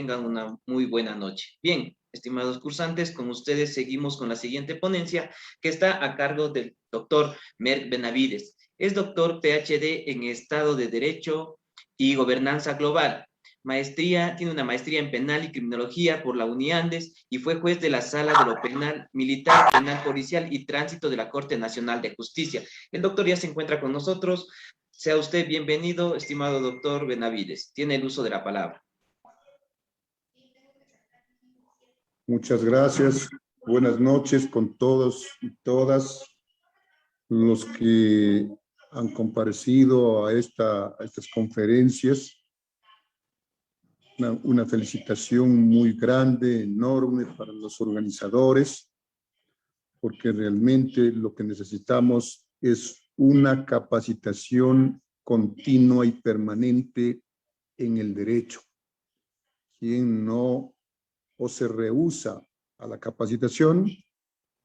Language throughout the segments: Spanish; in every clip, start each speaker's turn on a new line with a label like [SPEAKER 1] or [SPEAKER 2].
[SPEAKER 1] tengan una muy buena noche. Bien, estimados cursantes, con ustedes seguimos con la siguiente ponencia que está a cargo del doctor Merck Benavides. Es doctor PhD en Estado de Derecho y Gobernanza Global. Tiene una maestría en penal y criminología por la UniAndes y fue juez de la Sala de lo Penal Militar, Penal Policial y Tránsito de la Corte Nacional de Justicia. El doctor ya se encuentra con nosotros. Sea usted bienvenido, estimado doctor Benavides. Tiene el uso de la palabra.
[SPEAKER 2] Muchas gracias. Buenas noches con todos y todas los que han comparecido a estas conferencias. Una felicitación muy grande, enorme para los organizadores, porque realmente lo que necesitamos es una capacitación continua y permanente en el derecho. Quien no o se rehúsa a la capacitación,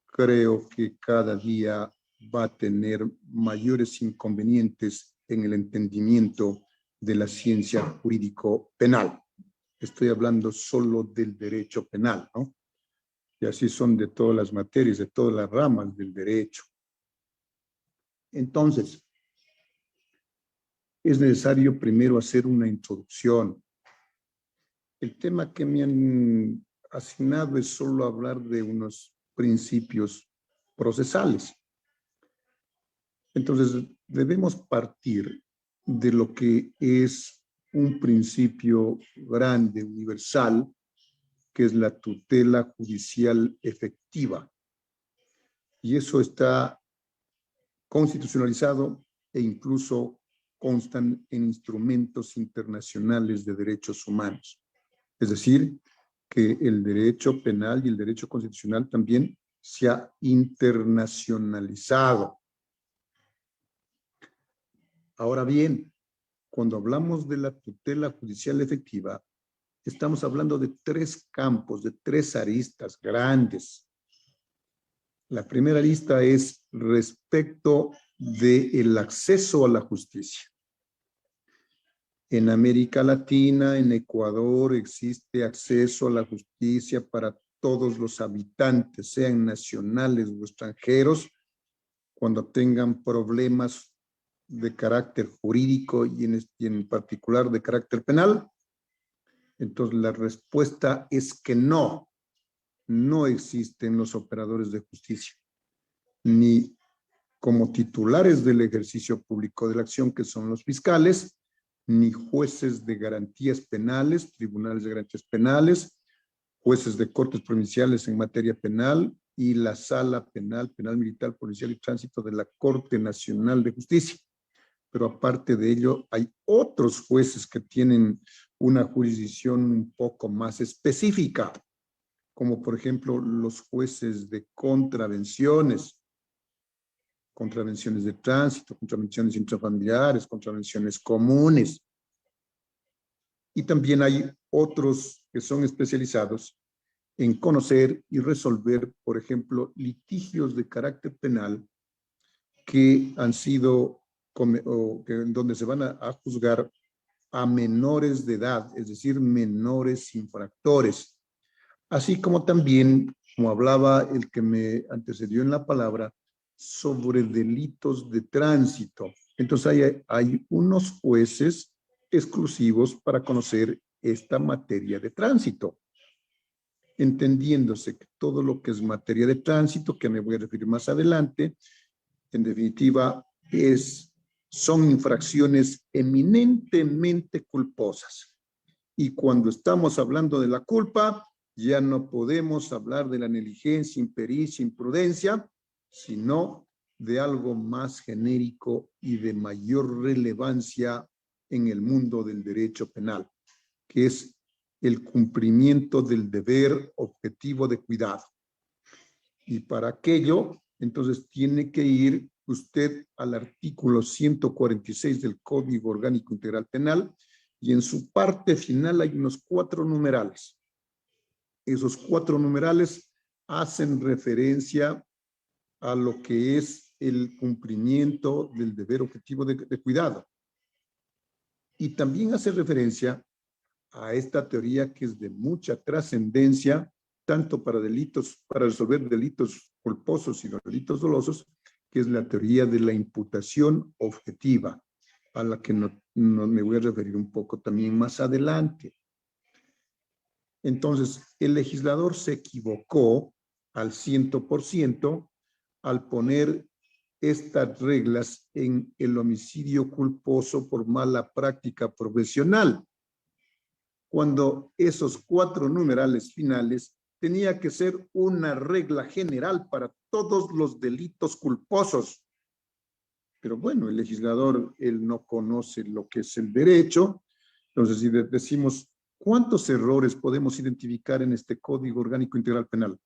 [SPEAKER 2] creo que cada día va a tener mayores inconvenientes en el entendimiento de la ciencia jurídico-penal. Estoy hablando solo del derecho penal, ¿no? Y así son de todas las materias, de todas las ramas del derecho. Entonces, es necesario primero hacer una introducción. El tema que me han asignado es solo hablar de unos principios procesales. Entonces, debemos partir de lo que es un principio grande, universal, que es la tutela judicial efectiva. Y eso está constitucionalizado e incluso constan en instrumentos internacionales de derechos humanos. Es decir, que el derecho penal y el derecho constitucional también se ha internacionalizado. Ahora bien, cuando hablamos de la tutela judicial efectiva, estamos hablando de tres campos, de tres aristas grandes. La primera arista es respecto del acceso a la justicia. En América Latina, en Ecuador, existe acceso a la justicia para todos los habitantes, sean nacionales o extranjeros, cuando tengan problemas de carácter jurídico y en particular de carácter penal. Entonces, la respuesta es que no existen los operadores de justicia, ni como titulares del ejercicio público de la acción, que son los fiscales, ni jueces de garantías penales, tribunales de garantías penales, jueces de cortes provinciales en materia penal y la sala penal, penal militar, policial y tránsito de la Corte Nacional de Justicia. Pero aparte de ello, hay otros jueces que tienen una jurisdicción un poco más específica, como por ejemplo los jueces de contravenciones de tránsito, contravenciones intrafamiliares, contravenciones comunes. Y también hay otros que son especializados en conocer y resolver, por ejemplo, litigios de carácter penal que han sido, en donde se van a juzgar a menores de edad, es decir, menores infractores. Así como también, como hablaba el que me antecedió en la palabra, sobre delitos de tránsito. Entonces hay unos jueces exclusivos para conocer esta materia de tránsito, entendiéndose que todo lo que es materia de tránsito, que me voy a referir más adelante, en definitiva, son infracciones eminentemente culposas. Y cuando estamos hablando de la culpa, ya no podemos hablar de la negligencia, impericia, imprudencia, sino de algo más genérico y de mayor relevancia en el mundo del derecho penal, que es el cumplimiento del deber objetivo de cuidado. Y para aquello, entonces, tiene que ir usted al artículo 146 del Código Orgánico Integral Penal, y en su parte final hay unos 4 numerales. Esos 4 numerales hacen referencia a lo que es el cumplimiento del deber objetivo de cuidado. Y también hace referencia a esta teoría que es de mucha trascendencia, tanto para delitos, para resolver delitos culposos y los delitos dolosos, que es la teoría de la imputación objetiva, a la que no me voy a referir un poco también más adelante. Entonces, el legislador se equivocó al 100% al poner estas reglas en el homicidio culposo por mala práctica profesional, cuando esos 4 numerales finales tenía que ser una regla general para todos los delitos culposos. Pero bueno, el legislador, él no conoce lo que es el derecho. Entonces, si decimos, ¿cuántos errores podemos identificar en este Código Orgánico Integral Penal?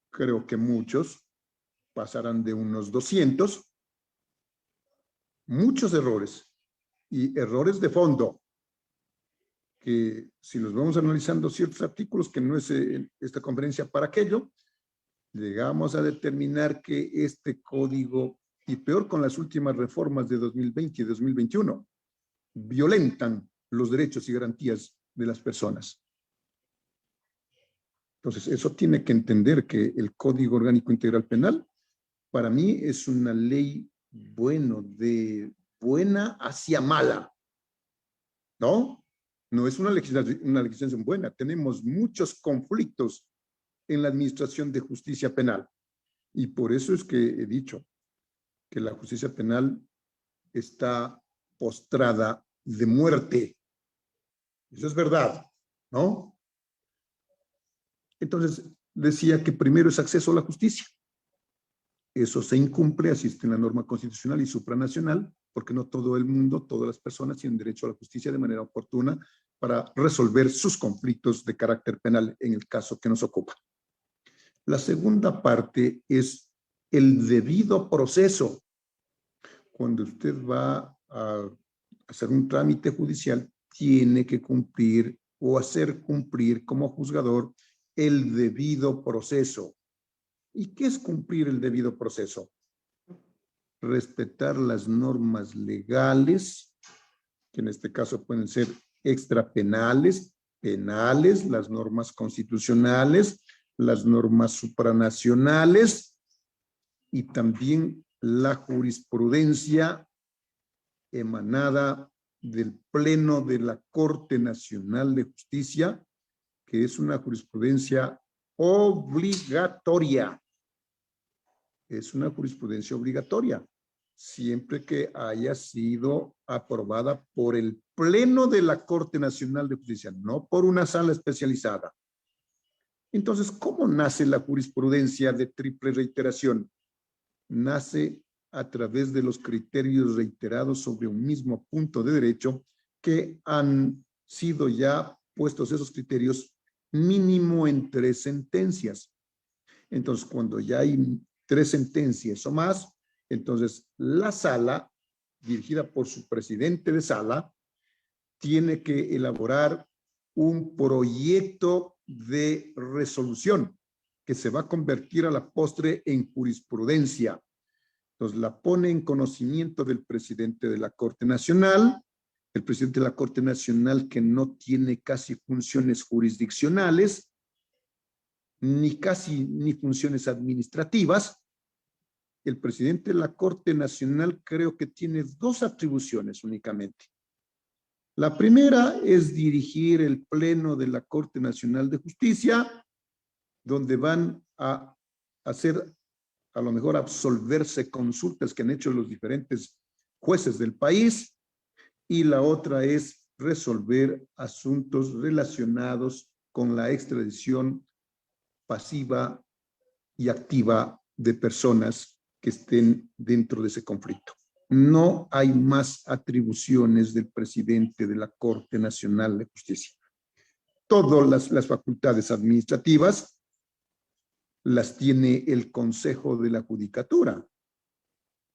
[SPEAKER 2] Creo que muchos, pasarán de unos 200. Muchos errores, y errores de fondo, que si los vamos analizando ciertos artículos, que no es esta conferencia para aquello, llegamos a determinar que este código, y peor con las últimas reformas de 2020 y 2021, violentan los derechos y garantías de las personas. Entonces, eso tiene que entender que el Código Orgánico Integral Penal, para mí, es una ley, bueno, de buena hacia mala, ¿no? No es una legislación buena. Tenemos muchos conflictos en la administración de justicia penal. Y por eso es que he dicho que la justicia penal está postrada de muerte. Eso es verdad, ¿no? Entonces, decía que primero es acceso a la justicia. Eso se incumple, así está en la norma constitucional y supranacional, porque no todo el mundo, todas las personas tienen derecho a la justicia de manera oportuna para resolver sus conflictos de carácter penal en el caso que nos ocupa. La segunda parte es el debido proceso. Cuando usted va a hacer un trámite judicial, tiene que cumplir o hacer cumplir como juzgador el debido proceso. ¿Y qué es cumplir el debido proceso? Respetar las normas legales, que en este caso pueden ser extrapenales, penales, las normas constitucionales, las normas supranacionales y también la jurisprudencia emanada del Pleno de la Corte Nacional de Justicia, que es una jurisprudencia obligatoria. Es una jurisprudencia obligatoria, siempre que haya sido aprobada por el Pleno de la Corte Nacional de Justicia, no por una sala especializada. Entonces, ¿cómo nace la jurisprudencia de triple reiteración? Nace a través de los criterios reiterados sobre un mismo punto de derecho que han sido ya puestos esos criterios mínimo en 3 sentencias. Entonces, cuando ya hay 3 sentencias o más, entonces la sala, dirigida por su presidente de sala, tiene que elaborar un proyecto de resolución que se va a convertir a la postre en jurisprudencia. Entonces la pone en conocimiento del presidente de la Corte Nacional, el presidente de la Corte Nacional que no tiene casi funciones jurisdiccionales, ni funciones administrativas. El presidente de la Corte Nacional creo que tiene 2 atribuciones únicamente. La primera es dirigir el Pleno de la Corte Nacional de Justicia, donde van a hacer, a lo mejor, absolverse consultas que han hecho los diferentes jueces del país, y la otra es resolver asuntos relacionados con la extradición pasiva y activa de personas que estén dentro de ese conflicto. No hay más atribuciones del presidente de la Corte Nacional de Justicia. Todas las facultades administrativas las tiene el Consejo de la Judicatura.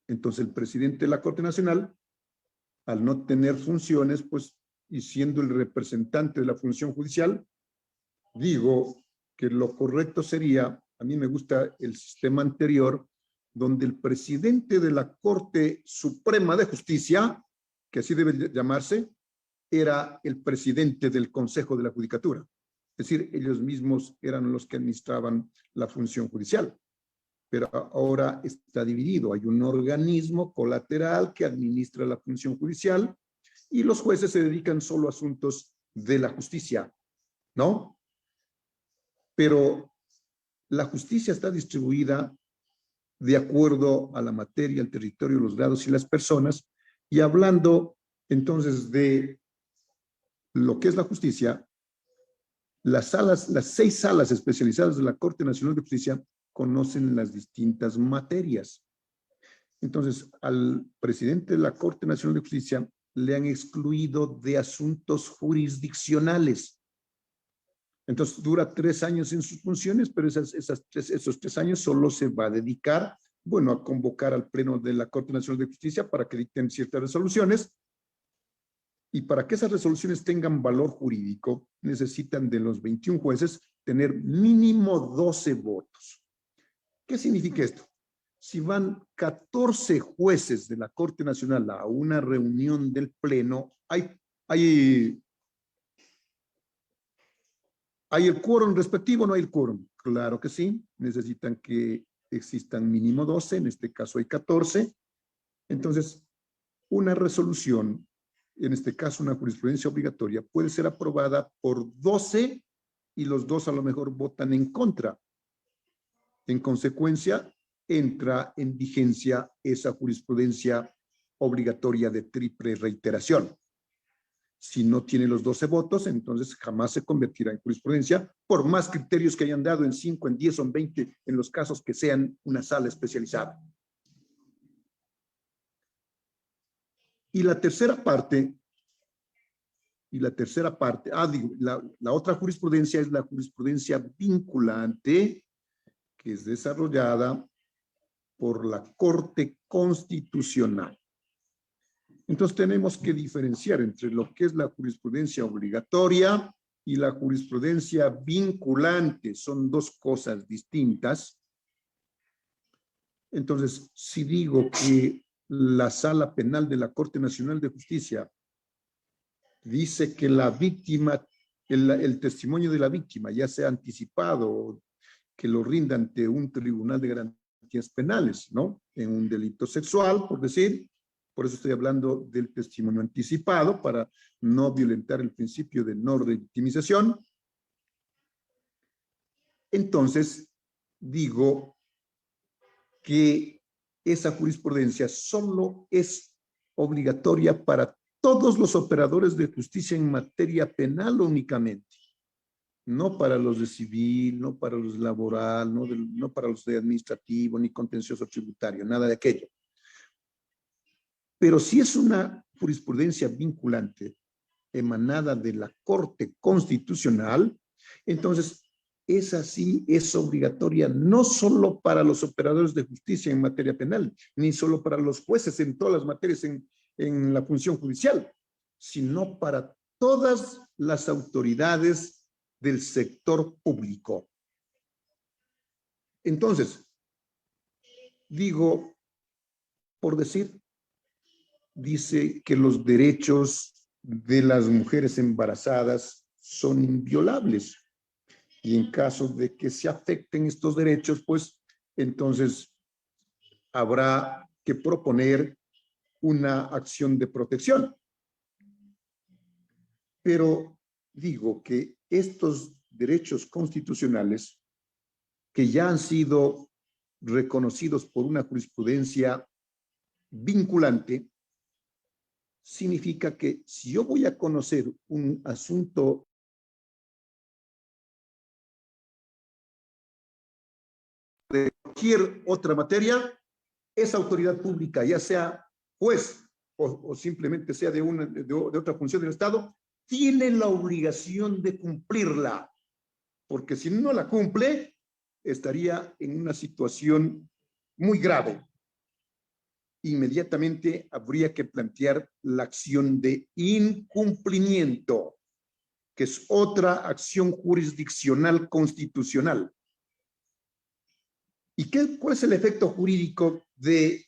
[SPEAKER 2] Entonces, el presidente de la Corte Nacional, al no tener funciones, pues, y siendo el representante de la función judicial, digo que lo correcto sería, a mí me gusta el sistema anterior, donde el presidente de la Corte Suprema de Justicia, que así debe llamarse, era el presidente del Consejo de la Judicatura. Es decir, ellos mismos eran los que administraban la función judicial. Pero ahora está dividido. Hay un organismo colateral que administra la función judicial y los jueces se dedican solo a asuntos de la justicia, ¿no? Pero la justicia está distribuida de acuerdo a la materia, el territorio, los grados y las personas. Y hablando entonces de lo que es la justicia, las 6 salas especializadas de la Corte Nacional de Justicia conocen las distintas materias. Entonces, al presidente de la Corte Nacional de Justicia le han excluido de asuntos jurisdiccionales. Entonces, dura 3 años en sus funciones, pero esos 3 años solo se va a dedicar, bueno, a convocar al Pleno de la Corte Nacional de Justicia para que dicten ciertas resoluciones. Y para que esas resoluciones tengan valor jurídico, necesitan de los 21 jueces tener mínimo 12 votos. ¿Qué significa esto? Si van 14 jueces de la Corte Nacional a una reunión del Pleno, ¿hay el quórum respectivo o no hay el quórum? Claro que sí, necesitan que existan mínimo 12, en este caso hay 14. Entonces, una resolución, en este caso una jurisprudencia obligatoria, puede ser aprobada por 12 y los 2 a lo mejor votan en contra. En consecuencia, entra en vigencia esa jurisprudencia obligatoria de triple reiteración. Si no tiene los 12 votos, entonces jamás se convertirá en jurisprudencia, por más criterios que hayan dado en 5, en 10 o en 20, en los casos que sean una sala especializada. Y la tercera parte, la otra jurisprudencia es la jurisprudencia vinculante, que es desarrollada por la Corte Constitucional. Entonces tenemos que diferenciar entre lo que es la jurisprudencia obligatoria y la jurisprudencia vinculante. Son 2 cosas distintas. Entonces, si digo que la Sala Penal de la Corte Nacional de Justicia dice que la víctima, el testimonio de la víctima, ya sea anticipado o que lo rinda ante un tribunal de garantías penales, ¿no? En un delito sexual, por decir. Por eso estoy hablando del testimonio anticipado, para no violentar el principio de no revictimización. Entonces, digo que esa jurisprudencia solo es obligatoria para todos los operadores de justicia en materia penal únicamente. No para los de civil, no para los de laboral, no para los de administrativo, ni contencioso tributario, nada de aquello. Pero si es una jurisprudencia vinculante emanada de la Corte Constitucional, entonces esa sí es obligatoria no solo para los operadores de justicia en materia penal, ni solo para los jueces en todas las materias en la función judicial, sino para todas las autoridades del sector público. Entonces, digo, por decir, dice que los derechos de las mujeres embarazadas son inviolables. Y en caso de que se afecten estos derechos, pues entonces habrá que proponer una acción de protección. Pero digo que estos derechos constitucionales, que ya han sido reconocidos por una jurisprudencia vinculante, significa que si yo voy a conocer un asunto de cualquier otra materia, esa autoridad pública, ya sea juez o simplemente sea de otra función del Estado, tiene la obligación de cumplirla, porque si no la cumple, estaría en una situación muy grave. Inmediatamente habría que plantear la acción de incumplimiento, que es otra acción jurisdiccional constitucional. ¿Y cuál es el efecto jurídico de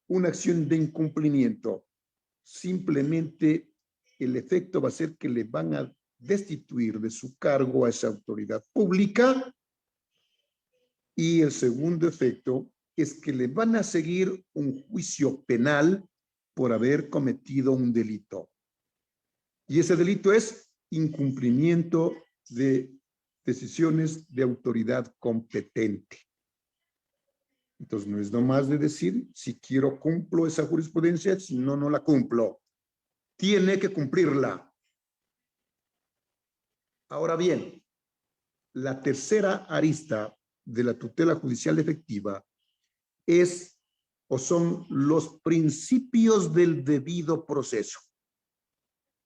[SPEAKER 2] una acción de incumplimiento? Simplemente el efecto va a ser que le van a destituir de su cargo a esa autoridad pública, y el segundo efecto es que le van a seguir un juicio penal por haber cometido un delito. Y ese delito es incumplimiento de decisiones de autoridad competente. Entonces, no es nomás de decir, si quiero cumplo esa jurisprudencia, si no, no la cumplo. Tiene que cumplirla. Ahora bien, la tercera arista de la tutela judicial efectiva es o son los principios del debido proceso.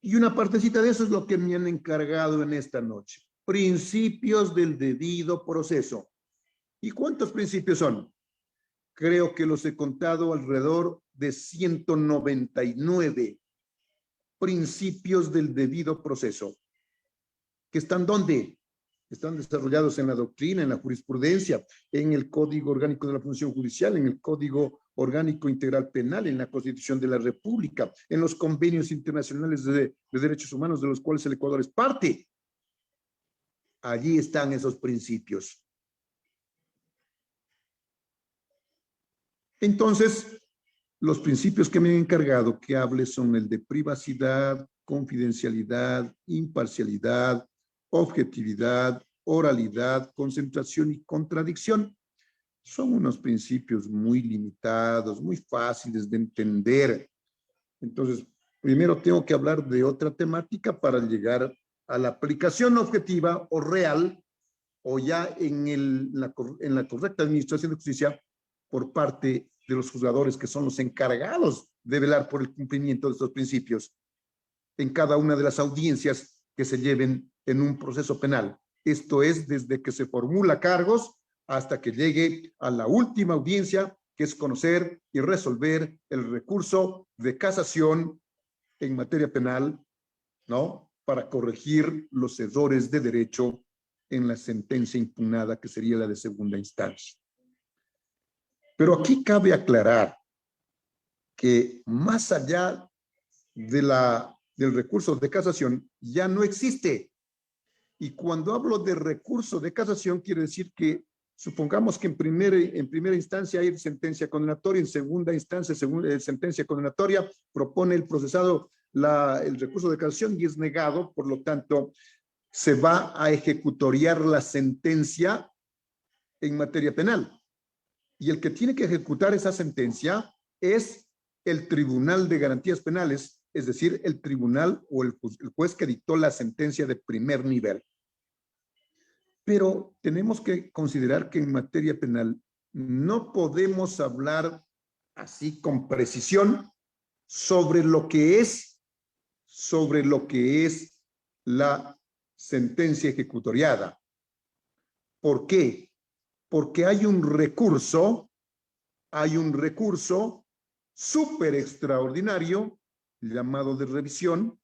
[SPEAKER 2] Y una partecita de eso es lo que me han encargado en esta noche. Principios del debido proceso. ¿Y cuántos principios son? Creo que los he contado alrededor de 199 principios del debido proceso. ¿Que están dónde? Están desarrollados en la doctrina, en la jurisprudencia, en el Código Orgánico de la Función Judicial, en el Código Orgánico Integral Penal, en la Constitución de la República, en los convenios internacionales de derechos humanos de los cuales el Ecuador es parte. Allí están esos principios. Entonces, los principios que me han encargado que hable son el de privacidad, confidencialidad, imparcialidad, objetividad, oralidad, concentración y contradicción. Son unos principios muy limitados, muy fáciles de entender. Entonces, primero tengo que hablar de otra temática para llegar a la aplicación objetiva o real, o ya en la correcta administración de justicia por parte de los juzgadores, que son los encargados de velar por el cumplimiento de estos principios en cada una de las audiencias que se lleven en un proceso penal. Esto es desde que se formula cargos hasta que llegue a la última audiencia, que es conocer y resolver el recurso de casación en materia penal, ¿no? Para corregir los errores de derecho en la sentencia impugnada, que sería la de segunda instancia. Pero aquí cabe aclarar que más allá del recurso de casación ya no existe. Y cuando hablo de recurso de casación, quiere decir que supongamos que en primera instancia hay sentencia condenatoria, en segunda instancia sentencia condenatoria, propone el procesado el recurso de casación y es negado, por lo tanto, se va a ejecutoriar la sentencia en materia penal. Y el que tiene que ejecutar esa sentencia es el Tribunal de Garantías Penales, es decir, el tribunal o el juez que dictó la sentencia de primer nivel. Pero tenemos que considerar que en materia penal no podemos hablar así con precisión sobre lo que es la sentencia ejecutoriada. ¿Por qué? Porque hay un recurso súper extraordinario llamado de revisión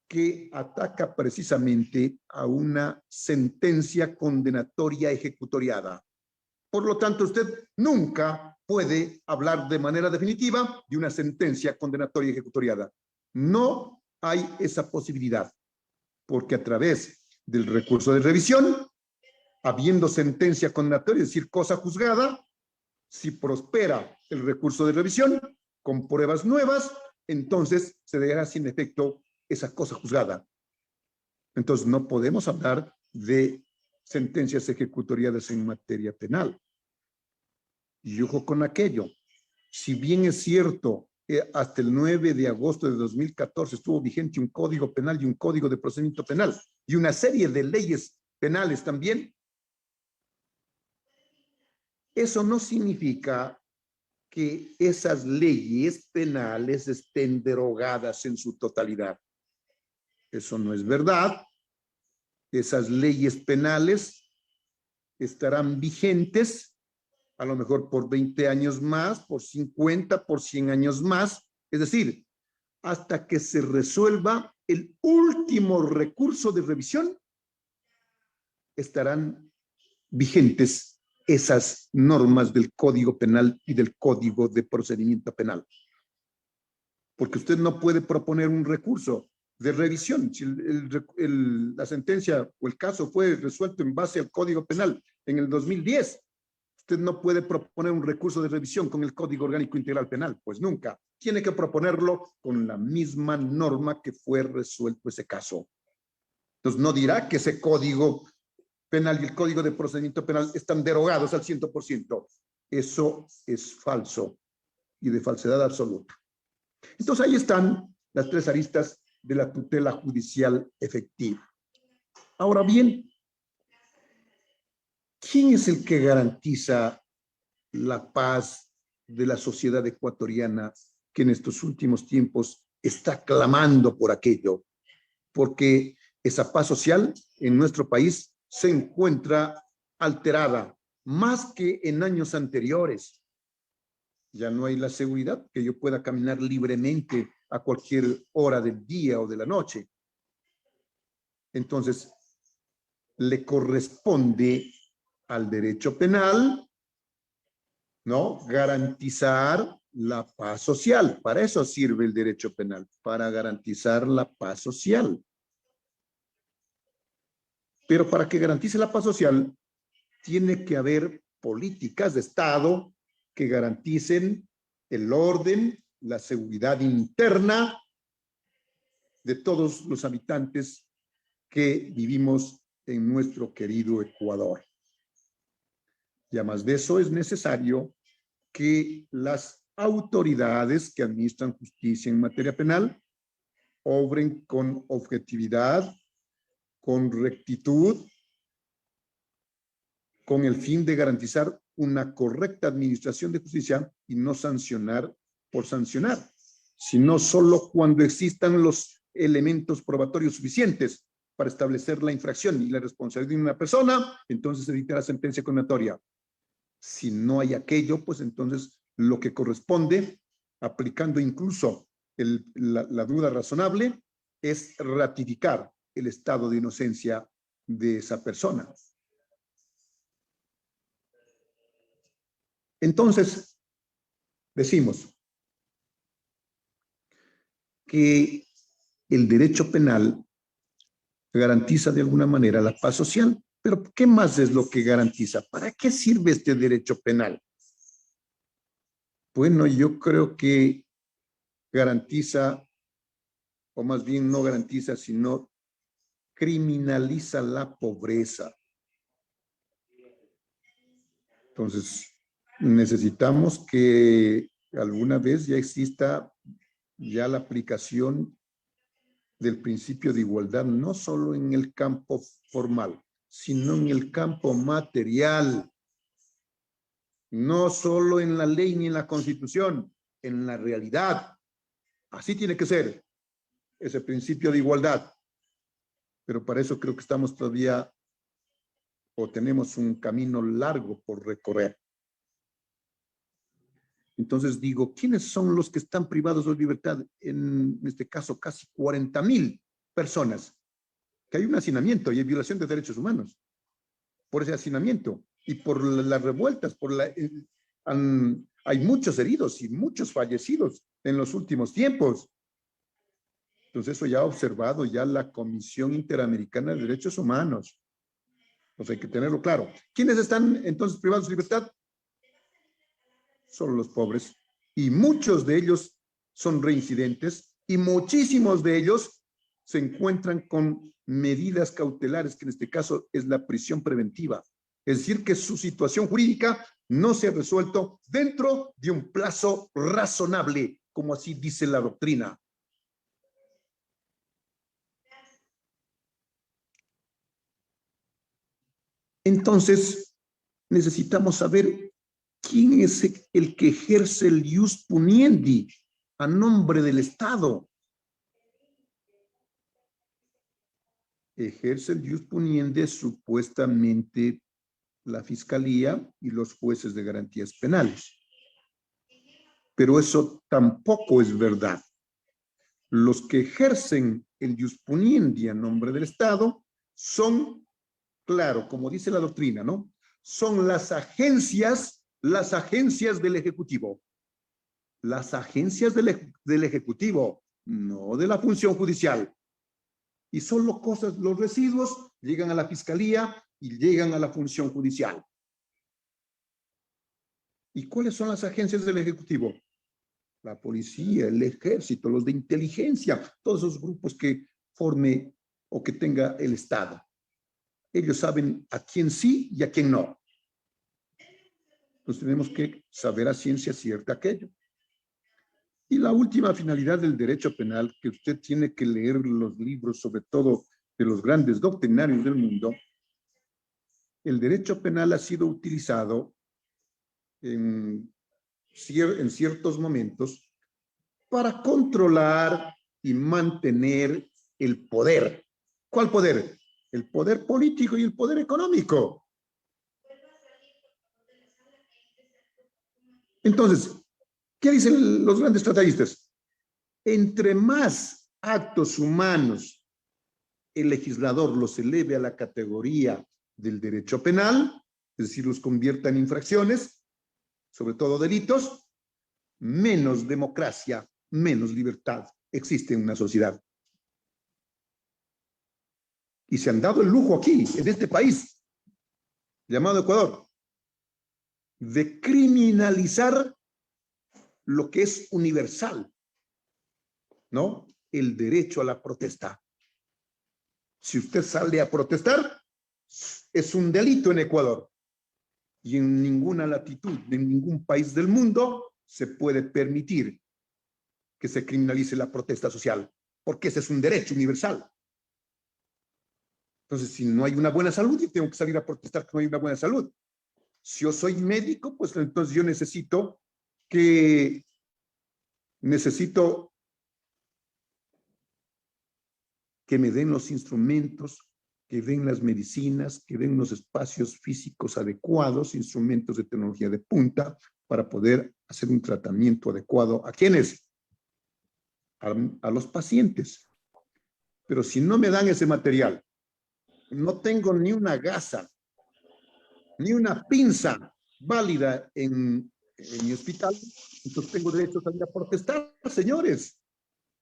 [SPEAKER 2] que ataca precisamente a una sentencia condenatoria ejecutoriada. Por lo tanto, usted nunca puede hablar de manera definitiva de una sentencia condenatoria ejecutoriada. No hay esa posibilidad, porque a través del recurso de revisión, habiendo sentencia condenatoria, es decir, cosa juzgada, si prospera el recurso de revisión con pruebas nuevas, entonces se dejará sin efecto esa cosa juzgada. Entonces no podemos hablar de sentencias ejecutoriadas en materia penal. Y ojo con aquello, si bien es cierto, hasta el 9 de agosto de 2014 estuvo vigente un código penal y un código de procedimiento penal y una serie de leyes penales también, eso no significa que esas leyes penales estén derogadas en su totalidad. Eso no es verdad. Esas leyes penales estarán vigentes a lo mejor por 20 años más, por 50, por 100 años más. Es decir, hasta que se resuelva el último recurso de revisión, estarán vigentes esas normas del Código Penal y del Código de Procedimiento Penal. Porque usted no puede proponer un recurso de revisión. Si la sentencia o el caso fue resuelto en base al Código Penal en el 2010, usted no puede proponer un recurso de revisión con el Código Orgánico Integral Penal, pues nunca. Tiene que proponerlo con la misma norma que fue resuelto ese caso. Entonces no dirá que ese Código Penal y el Código de Procedimiento Penal están derogados al 100%. Eso es falso y de falsedad absoluta. Entonces ahí están las tres aristas de la tutela judicial efectiva. Ahora bien, ¿quién es el que garantiza la paz de la sociedad ecuatoriana que en estos últimos tiempos está clamando por aquello? Porque esa paz social en nuestro país se encuentra alterada, más que en años anteriores. Ya no hay la seguridad que yo pueda caminar libremente a cualquier hora del día o de la noche. Entonces, le corresponde al derecho penal, ¿no?, garantizar la paz social. Para eso sirve el derecho penal, para garantizar la paz social. Pero para que garantice la paz social, tiene que haber políticas de Estado que garanticen el orden, la seguridad interna de todos los habitantes que vivimos en nuestro querido Ecuador. Y además de eso es necesario que las autoridades que administran justicia en materia penal obren con objetividad, con rectitud, con el fin de garantizar una correcta administración de justicia y no sancionar por sancionar, sino solo cuando existan los elementos probatorios suficientes para establecer la infracción y la responsabilidad de una persona, entonces se dicta la sentencia condenatoria. Si no hay aquello, pues entonces lo que corresponde, aplicando incluso la duda razonable, es ratificar el estado de inocencia de esa persona. Entonces, decimos que el derecho penal garantiza de alguna manera la paz social, pero ¿qué más es lo que garantiza? ¿Para qué sirve este derecho penal? Bueno, yo creo que garantiza, o más bien no garantiza, sino criminaliza la pobreza. Entonces, necesitamos que alguna vez ya exista ya la aplicación del principio de igualdad, no solo en el campo formal, sino en el campo material, no solo en la ley ni en la Constitución, en la realidad. Así tiene que ser ese principio de igualdad. Pero para eso creo que estamos todavía o tenemos un camino largo por recorrer. Entonces digo, ¿quiénes son los que están privados de libertad? En este caso, casi 40,000 personas. Que hay un hacinamiento y hay violación de derechos humanos. Por ese hacinamiento y por las revueltas, hay muchos heridos y muchos fallecidos en los últimos tiempos. Entonces eso ya ha observado ya la Comisión Interamericana de Derechos Humanos. Entonces hay que tenerlo claro. ¿Quiénes están entonces privados de libertad? Solo los pobres. Y muchos de ellos son reincidentes y muchísimos de ellos se encuentran con medidas cautelares, que en este caso es la prisión preventiva. Es decir, que su situación jurídica no se ha resuelto dentro de un plazo razonable, como así dice la doctrina. Entonces, necesitamos saber quién es el que ejerce el ius puniendi a nombre del Estado. Ejerce el ius puniendi supuestamente la Fiscalía y los jueces de garantías penales. Pero eso tampoco es verdad. Los que ejercen el ius puniendi a nombre del Estado son, claro, como dice la doctrina, ¿no? Son las agencias del Ejecutivo. Las agencias del Ejecutivo, no de la función judicial. Y solo cosas, los residuos llegan a la fiscalía y llegan a la función judicial. ¿Y cuáles son las agencias del Ejecutivo? La policía, el ejército, los de inteligencia, todos esos grupos que forme o que tenga el Estado. Ellos saben a quién sí y a quién no. Entonces tenemos que saber a ciencia cierta aquello. Y la última finalidad del derecho penal, que usted tiene que leer los libros, sobre todo de los grandes doctrinarios del mundo, el derecho penal ha sido utilizado en ciertos momentos para controlar y mantener el poder. ¿Cuál poder? El poder político y el poder económico. Entonces, ¿qué dicen los grandes tratatistas? Entre más actos humanos el legislador los eleve a la categoría del derecho penal, es decir, los convierta en infracciones, sobre todo delitos, menos democracia, menos libertad existe en una sociedad. Y se han dado el lujo aquí, en este país, llamado Ecuador, de criminalizar lo que es universal, ¿no? El derecho a la protesta. Si usted sale a protestar, es un delito en Ecuador. Y en ninguna latitud, en ningún país del mundo, se puede permitir que se criminalice la protesta social, porque ese es un derecho universal. Entonces, si no hay una buena salud, yo tengo que salir a protestar que no hay una buena salud. Si yo soy médico, pues entonces yo necesito que me den los instrumentos, que den las medicinas, que den los espacios físicos adecuados, instrumentos de tecnología de punta, para poder hacer un tratamiento adecuado. ¿A quiénes? A los pacientes. Pero si no me dan ese material, no tengo ni una gasa, ni una pinza válida en mi hospital, entonces tengo derecho a salir a protestar, señores.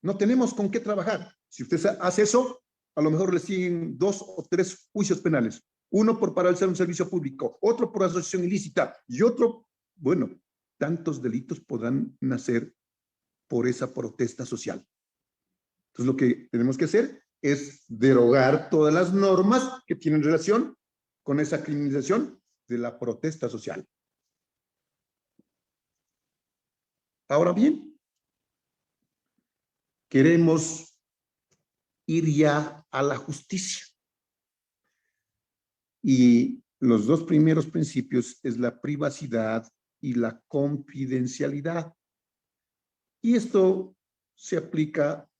[SPEAKER 2] No tenemos con qué trabajar. Si usted hace eso, a lo mejor le siguen 2 o 3 juicios penales. Uno por paralizar un servicio público, otro por asociación ilícita y otro, bueno, tantos delitos podrán nacer por esa protesta social. Entonces, lo que tenemos que hacer es derogar todas las normas que tienen relación con esa criminalización de la protesta social. Ahora bien, queremos ir ya a la justicia. Y los dos primeros principios es la privacidad y la confidencialidad. Y esto se aplica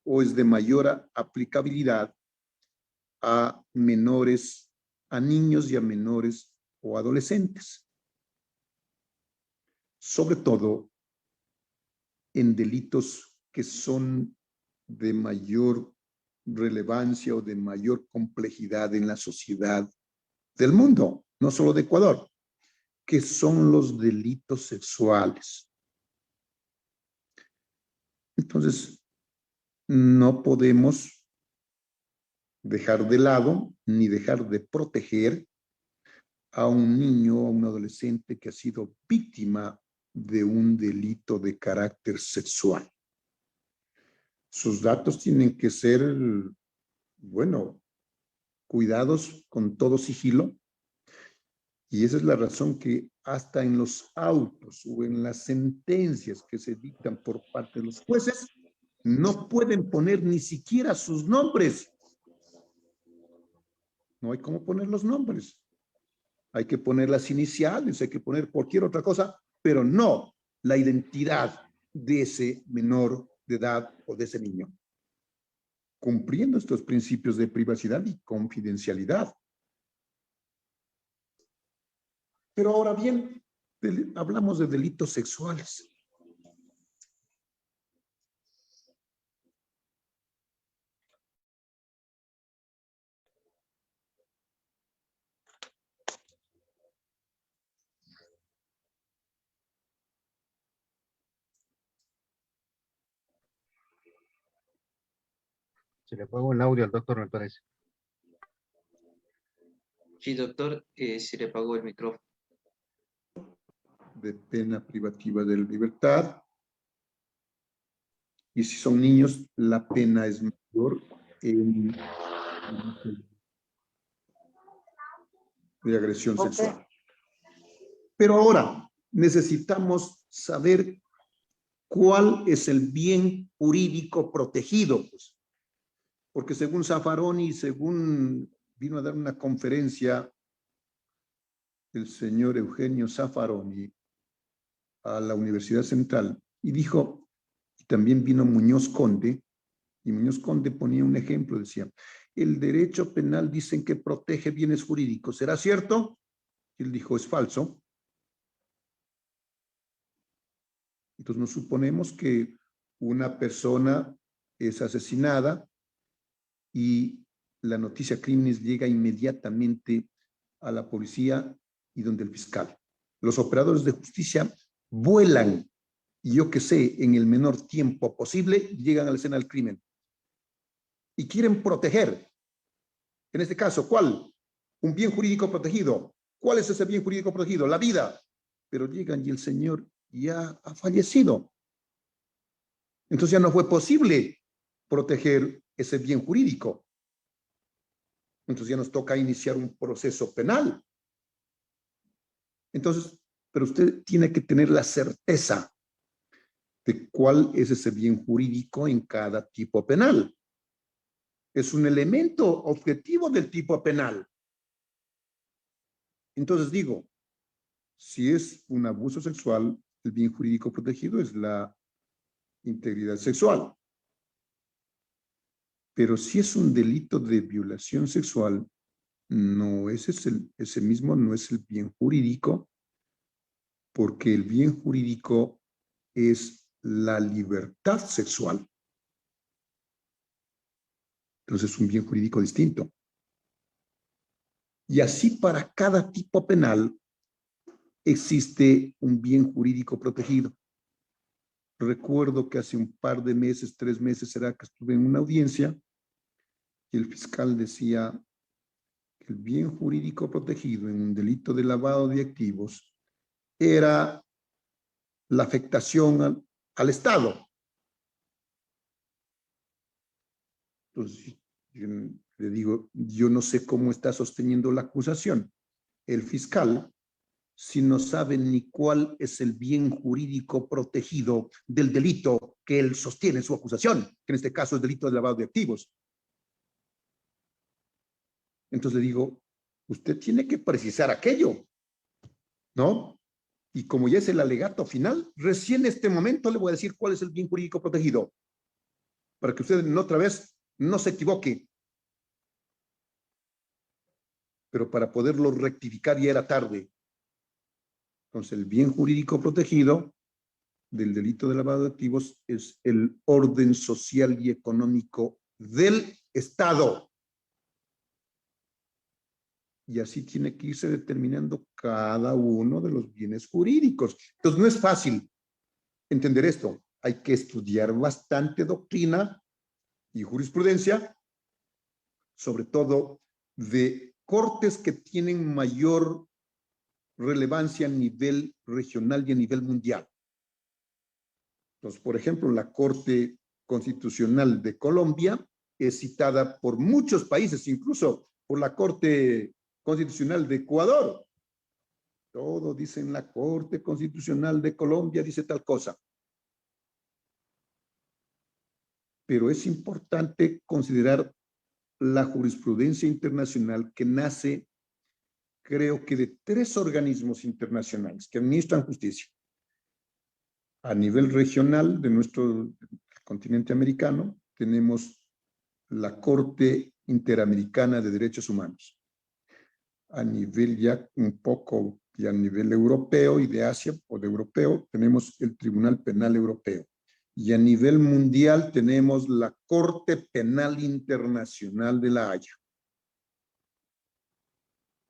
[SPEAKER 2] o es de mayor aplicabilidad a menores, a niños y a menores o adolescentes. Sobre todo en delitos que son de mayor relevancia o de mayor complejidad en la sociedad del mundo, no solo de Ecuador, que son los delitos sexuales. Entonces, no podemos dejar de lado ni dejar de proteger a un niño o a un adolescente que ha sido víctima de un delito de carácter sexual. Sus datos tienen que ser, bueno, cuidados con todo sigilo. Y esa es la razón que hasta en los autos o en las sentencias que se dictan por parte de los jueces, no pueden poner ni siquiera sus nombres. No hay cómo poner los nombres. Hay que poner las iniciales, hay que poner cualquier otra cosa, pero no la identidad de ese menor de edad o de ese niño. Cumpliendo estos principios de privacidad y confidencialidad. Pero ahora bien, hablamos de delitos sexuales.
[SPEAKER 3] Se le apagó el audio al doctor, me parece.
[SPEAKER 1] Sí, doctor, se le apagó el micrófono.
[SPEAKER 2] De pena privativa de libertad. Y si son niños, la pena es mayor de agresión sexual. Pero ahora necesitamos saber cuál es el bien jurídico protegido, pues. Porque según Zaffaroni, según vino a dar una conferencia el señor Eugenio Zaffaroni a la Universidad Central, y dijo, y también vino Muñoz Conde, y Muñoz Conde ponía un ejemplo, decía, el derecho penal dicen que protege bienes jurídicos, ¿será cierto? Y él dijo, es falso. Entonces nos suponemos que una persona es asesinada y la noticia crímenes llega inmediatamente a la policía y donde el fiscal. Los operadores de justicia vuelan, y yo que sé, en el menor tiempo posible, llegan a la escena del crimen. Y quieren proteger. En este caso, ¿cuál? Un bien jurídico protegido. ¿Cuál es ese bien jurídico protegido? La vida. Pero llegan y el señor ya ha fallecido. Entonces ya no fue posible proteger ese bien jurídico. Entonces ya nos toca iniciar un proceso penal. Entonces, pero usted tiene que tener la certeza de cuál es ese bien jurídico en cada tipo penal. Es un elemento objetivo del tipo penal. Entonces digo, si es un abuso sexual, el bien jurídico protegido es la integridad sexual. Pero si es un delito de violación sexual, no, ese mismo no es el bien jurídico, porque el bien jurídico es la libertad sexual. Entonces es un bien jurídico distinto. Y así para cada tipo penal existe un bien jurídico protegido. Recuerdo que hace un par de meses, 3 meses, será que estuve en una audiencia y el fiscal decía que el bien jurídico protegido en un delito de lavado de activos era la afectación al Estado. Entonces, yo le digo, yo no sé cómo está sosteniendo la acusación el fiscal si no sabe ni cuál es el bien jurídico protegido del delito que él sostiene en su acusación, que en este caso es delito de lavado de activos. Entonces le digo, usted tiene que precisar aquello, ¿no? Y como ya es el alegato final, recién en este momento le voy a decir cuál es el bien jurídico protegido, para que usted otra vez no se equivoque. Pero para poderlo rectificar ya era tarde. Entonces, el bien jurídico protegido del delito de lavado de activos es el orden social y económico del Estado. Y así tiene que irse determinando cada uno de los bienes jurídicos. Entonces, no es fácil entender esto. Hay que estudiar bastante doctrina y jurisprudencia, sobre todo de cortes que tienen mayor relevancia a nivel regional y a nivel mundial. Entonces, por ejemplo, la Corte Constitucional de Colombia es citada por muchos países, incluso por la Corte Constitucional de Ecuador. Todo dice en la Corte Constitucional de Colombia, dice tal cosa. Pero es importante considerar la jurisprudencia internacional que nace, creo que de 3 organismos internacionales que administran justicia. A nivel regional de nuestro continente americano, tenemos la Corte Interamericana de Derechos Humanos. A nivel ya un poco, y a nivel europeo y de Asia, o de europeo, tenemos el Tribunal Penal Europeo. Y a nivel mundial tenemos la Corte Penal Internacional de La Haya.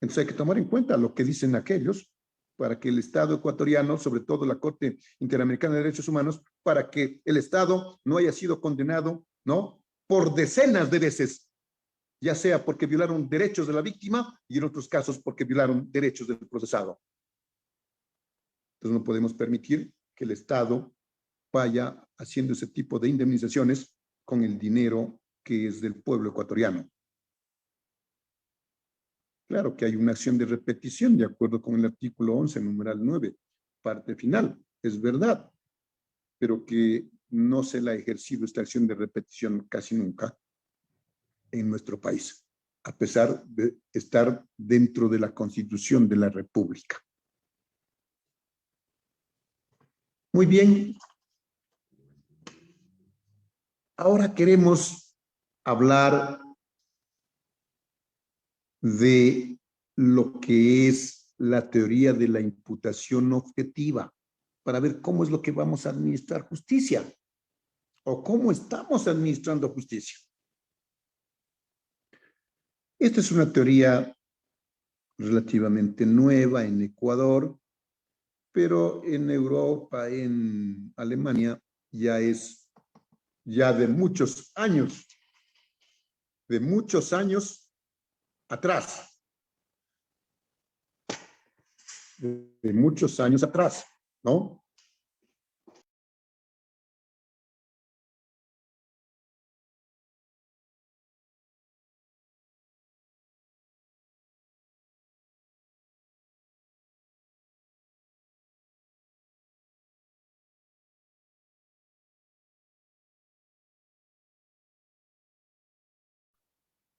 [SPEAKER 2] Entonces hay que tomar en cuenta lo que dicen aquellos para que el Estado ecuatoriano, sobre todo la Corte Interamericana de Derechos Humanos, para que el Estado no haya sido condenado, ¿no?, por decenas de veces, ya sea porque violaron derechos de la víctima y en otros casos porque violaron derechos del procesado. Entonces no podemos permitir que el Estado vaya haciendo ese tipo de indemnizaciones con el dinero que es del pueblo ecuatoriano. Claro que hay una acción de repetición de acuerdo con el artículo 11, numeral 9, parte final, es verdad, pero que no se la ha ejercido esta acción de repetición casi nunca en nuestro país, a pesar de estar dentro de la Constitución de la República. Muy bien. Ahora queremos hablar de lo que es la teoría de la imputación objetiva, para ver cómo es lo que vamos a administrar justicia o cómo estamos administrando justicia. Esta es una teoría relativamente nueva en Ecuador, pero en Europa, en Alemania, ya es de muchos años atrás. De muchos años atrás, ¿no?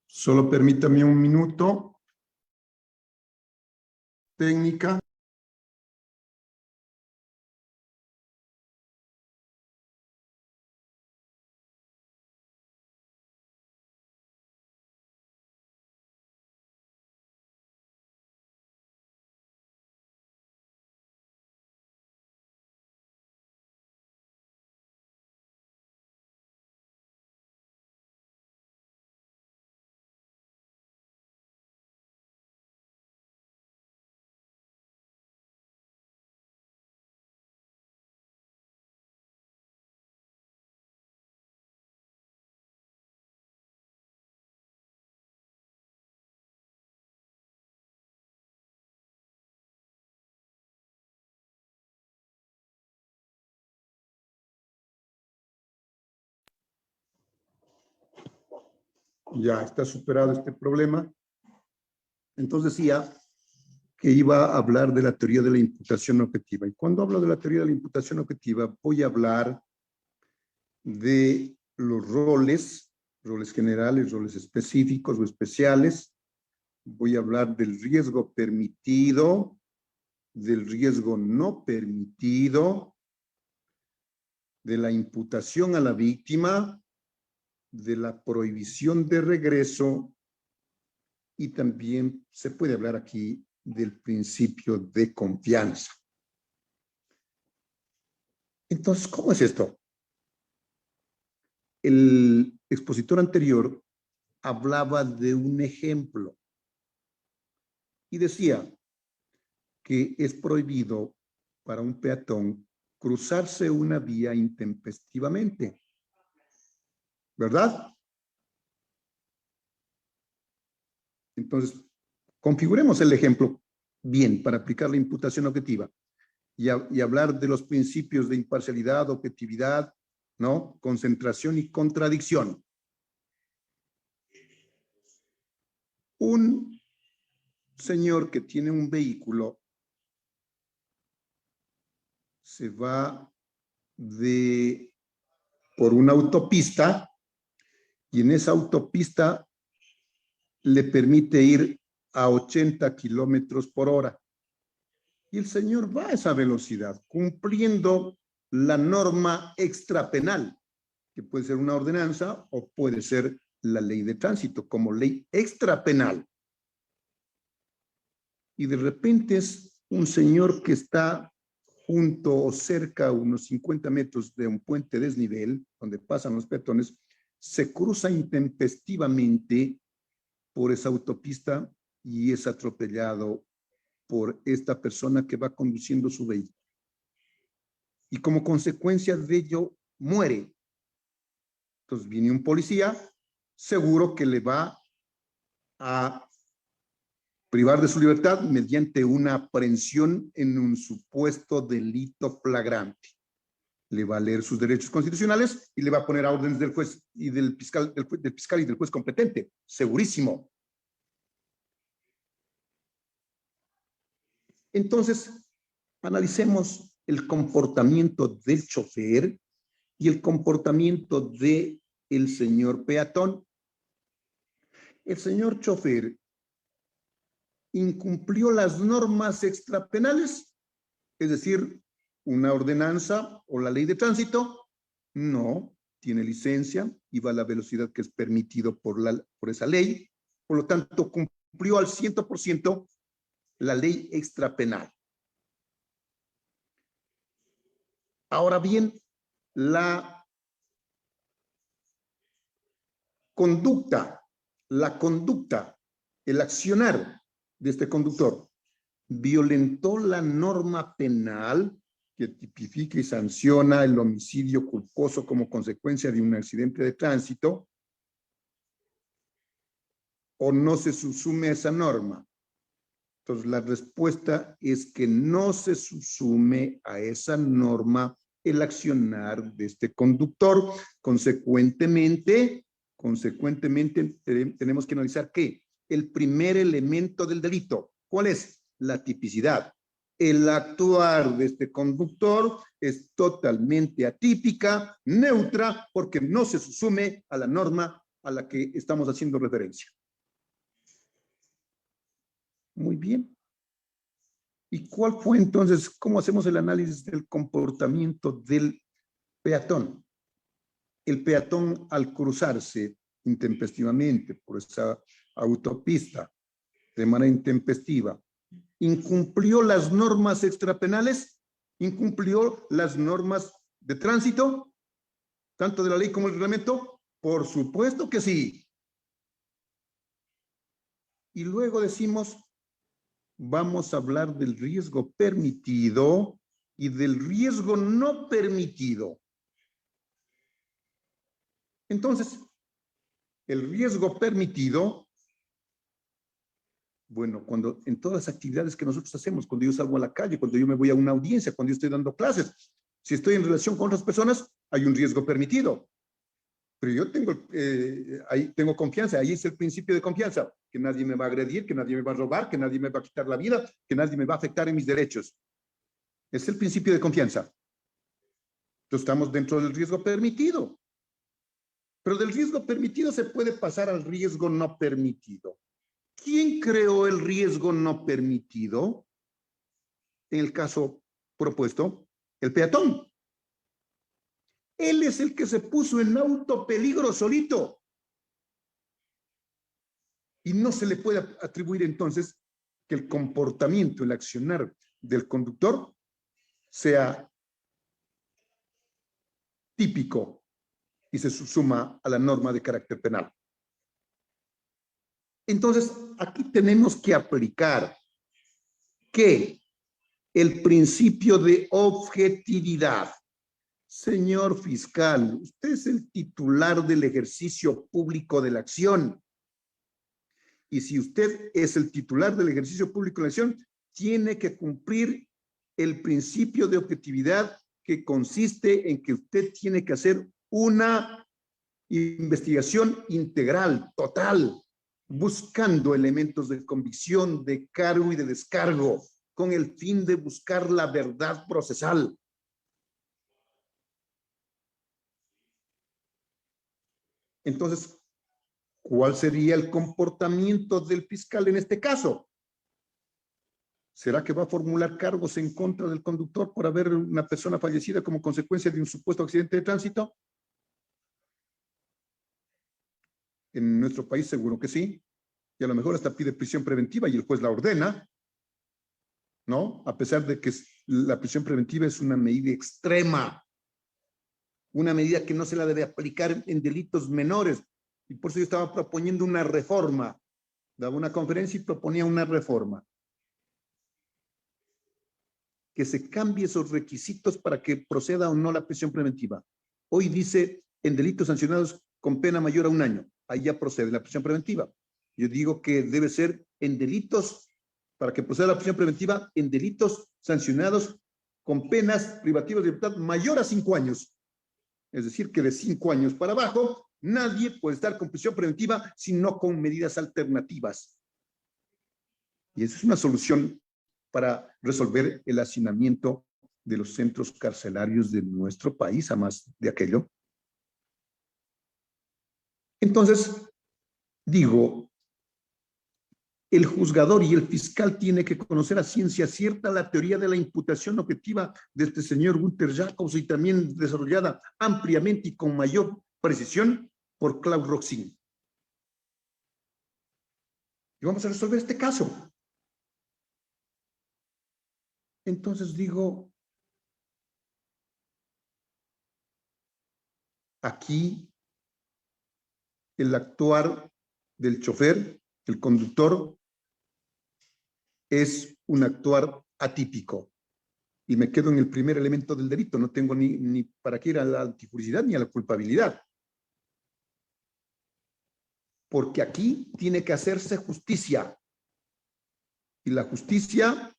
[SPEAKER 2] Solo permítame un minuto. Técnica. Ya está superado este problema. Entonces decía que iba a hablar de la teoría de la imputación objetiva. Y cuando hablo de la teoría de la imputación objetiva, voy a hablar de los roles generales, roles específicos o especiales. Voy a hablar del riesgo permitido, del riesgo no permitido, de la imputación a la víctima, de la prohibición de regreso y también se puede hablar aquí del principio de confianza. Entonces, ¿cómo es esto? El expositor anterior hablaba de un ejemplo y decía que es prohibido para un peatón cruzarse una vía intempestivamente, ¿verdad? Entonces, configuremos el ejemplo bien para aplicar la imputación objetiva y hablar de los principios de imparcialidad, objetividad, ¿no? Concentración y contradicción. Un señor que tiene un vehículo se va por una autopista y en esa autopista le permite ir a 80 kilómetros por hora. Y el señor va a esa velocidad, cumpliendo la norma extrapenal, que puede ser una ordenanza o puede ser la ley de tránsito como ley extrapenal. Y de repente es un señor que está junto o cerca a unos 50 metros de un puente desnivel, donde pasan los peatones, se cruza intempestivamente por esa autopista y es atropellado por esta persona que va conduciendo su vehículo. Y como consecuencia de ello, muere. Entonces viene un policía, seguro que le va a privar de su libertad mediante una aprehensión en un supuesto delito flagrante. Le va a leer sus derechos constitucionales y le va a poner a órdenes del juez y del fiscal, del fiscal y del juez competente. Segurísimo. Entonces, analicemos el comportamiento del chofer y el comportamiento del señor peatón. El señor chofer incumplió las normas extrapenales, es decir, una ordenanza o la ley de tránsito. No tiene licencia y va a la velocidad que es permitido por esa ley. Por lo tanto, cumplió al 100% la ley extrapenal. Ahora bien, la conducta, el accionar de este conductor violentó la norma penal que tipifica y sanciona el homicidio culposo como consecuencia de un accidente de tránsito, o no se subsume a esa norma. Entonces, la respuesta es que no se subsume a esa norma el accionar de este conductor. Consecuentemente, tenemos que analizar que el primer elemento del delito, ¿cuál es? La tipicidad. El actuar de este conductor es totalmente atípica, neutra, porque no se subsume a la norma a la que estamos haciendo referencia. Muy bien. ¿Y cuál fue entonces, cómo hacemos el análisis del comportamiento del peatón? El peatón, al cruzarse intempestivamente por esa autopista de manera intempestiva, incumplió las normas extrapenales, incumplió las normas de tránsito, tanto de la ley como el reglamento. Por supuesto que sí. Y luego decimos, vamos a hablar del riesgo permitido y del riesgo no permitido. Entonces, el riesgo permitido, bueno, cuando en todas las actividades que nosotros hacemos, cuando yo salgo a la calle, cuando yo me voy a una audiencia, cuando yo estoy dando clases, si estoy en relación con otras personas, hay un riesgo permitido. Pero yo ahí tengo confianza, ahí es el principio de confianza, que nadie me va a agredir, que nadie me va a robar, que nadie me va a quitar la vida, que nadie me va a afectar en mis derechos. Es el principio de confianza. Entonces estamos dentro del riesgo permitido. Pero del riesgo permitido se puede pasar al riesgo no permitido. ¿Quién creó el riesgo no permitido? En el caso propuesto, el peatón. Él es el que se puso en autopeligro solito. Y no se le puede atribuir entonces que el comportamiento, el accionar del conductor sea típico y se suma a la norma de carácter penal. Entonces, aquí tenemos que aplicar que el principio de objetividad. Señor fiscal, usted es el titular del ejercicio público de la acción. Y si usted es el titular del ejercicio público de la acción, tiene que cumplir el principio de objetividad, que consiste en que usted tiene que hacer una investigación integral, total, buscando elementos de convicción, de cargo y de descargo, con el fin de buscar la verdad procesal. Entonces, ¿cuál sería el comportamiento del fiscal en este caso? ¿Será que va a formular cargos en contra del conductor por haber una persona fallecida como consecuencia de un supuesto accidente de tránsito? En nuestro país seguro que sí. Y a lo mejor hasta pide prisión preventiva y el juez la ordena, ¿no? A pesar de que la prisión preventiva es una medida extrema, una medida que no se la debe aplicar en delitos menores. Y por eso yo estaba proponiendo una reforma. Daba una conferencia y proponía una reforma. Que se cambie esos requisitos para que proceda o no la prisión preventiva. Hoy dice en delitos sancionados con pena mayor a 1 año. Ahí ya procede la prisión preventiva. Yo digo que debe ser en delitos, para que proceda la prisión preventiva, en delitos sancionados con penas privativas de libertad mayor a 5 años. Es decir, que de 5 años para abajo, nadie puede estar con prisión preventiva, sino con medidas alternativas. Y esa es una solución para resolver el hacinamiento de los centros carcelarios de nuestro país, a más de aquello. Entonces, digo, el juzgador y el fiscal tiene que conocer a ciencia cierta la teoría de la imputación objetiva de este señor Günter Jacobs y también desarrollada ampliamente y con mayor precisión por Klaus Roxin. Y vamos a resolver este caso. Entonces digo, aquí el actuar del chofer, el conductor, es un actuar atípico. Y me quedo en el primer elemento del delito. No tengo ni para qué ir a la antifuricidad ni a la culpabilidad. Porque aquí tiene que hacerse justicia. Y la justicia,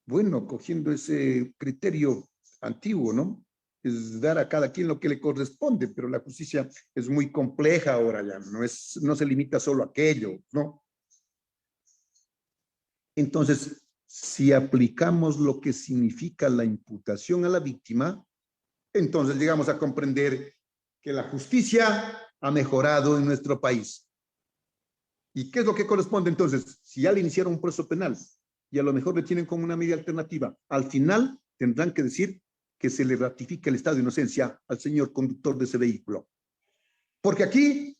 [SPEAKER 2] bueno, cogiendo ese criterio antiguo, ¿no? Es dar a cada quien lo que le corresponde, pero la justicia es muy compleja ahora ya, no se limita solo a aquello, ¿no? Entonces, si aplicamos lo que significa la imputación a la víctima, entonces llegamos a comprender que la justicia ha mejorado en nuestro país. ¿Y qué es lo que corresponde entonces? Si ya le iniciaron un proceso penal y a lo mejor le tienen como una medida alternativa, al final tendrán que decir que se le ratifique el estado de inocencia al señor conductor de ese vehículo. Porque aquí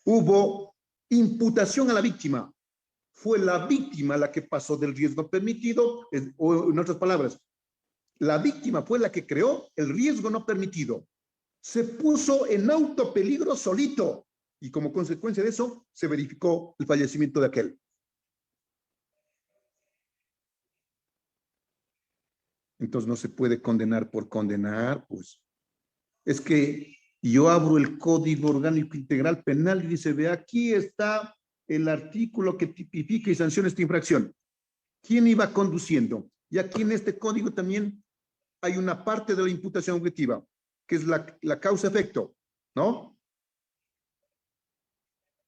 [SPEAKER 2] hubo imputación a la víctima. Fue la víctima la que pasó del riesgo permitido, o en otras palabras, la víctima fue la que creó el riesgo no permitido. Se puso en autopeligro solito y como consecuencia de eso se verificó el fallecimiento de aquel. Entonces no se puede condenar por condenar, pues. Es que yo abro el Código Orgánico Integral Penal y dice, ve, aquí está el artículo que tipifica y sanciona esta infracción. ¿Quién iba conduciendo? Y aquí en este código también hay una parte de la imputación objetiva, que es la causa-efecto, ¿no?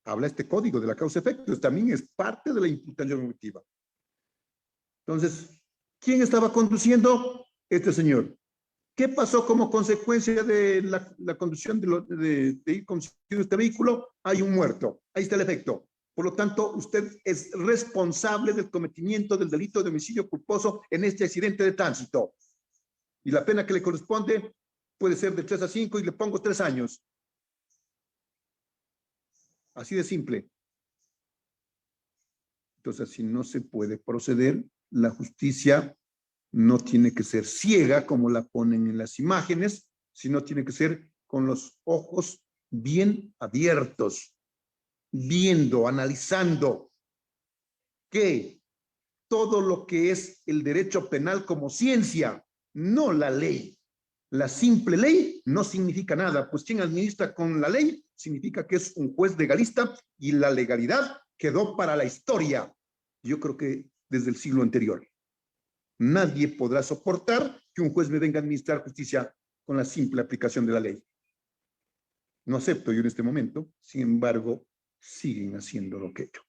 [SPEAKER 2] Habla este código de la causa-efecto, también es parte de la imputación objetiva. Entonces, ¿quién estaba conduciendo? Este señor. ¿Qué pasó como consecuencia de la conducción de ir conduciendo este vehículo? Hay un muerto. Ahí está el efecto. Por lo tanto, usted es responsable del cometimiento del delito de homicidio culposo en este accidente de tránsito. Y la pena que le corresponde puede ser de 3 a 5 y le pongo 3 años. Así de simple. Entonces, si no se puede proceder, la justicia no tiene que ser ciega, como la ponen en las imágenes, sino tiene que ser con los ojos bien abiertos, viendo, analizando que todo lo que es el derecho penal como ciencia, no la ley. La simple ley no significa nada, pues quien administra con la ley significa que es un juez legalista y la legalidad quedó para la historia. Yo creo que desde el siglo anterior. Nadie podrá soportar que un juez me venga a administrar justicia con la simple aplicación de la ley. No acepto yo en este momento, sin embargo, siguen haciendo lo que he hecho.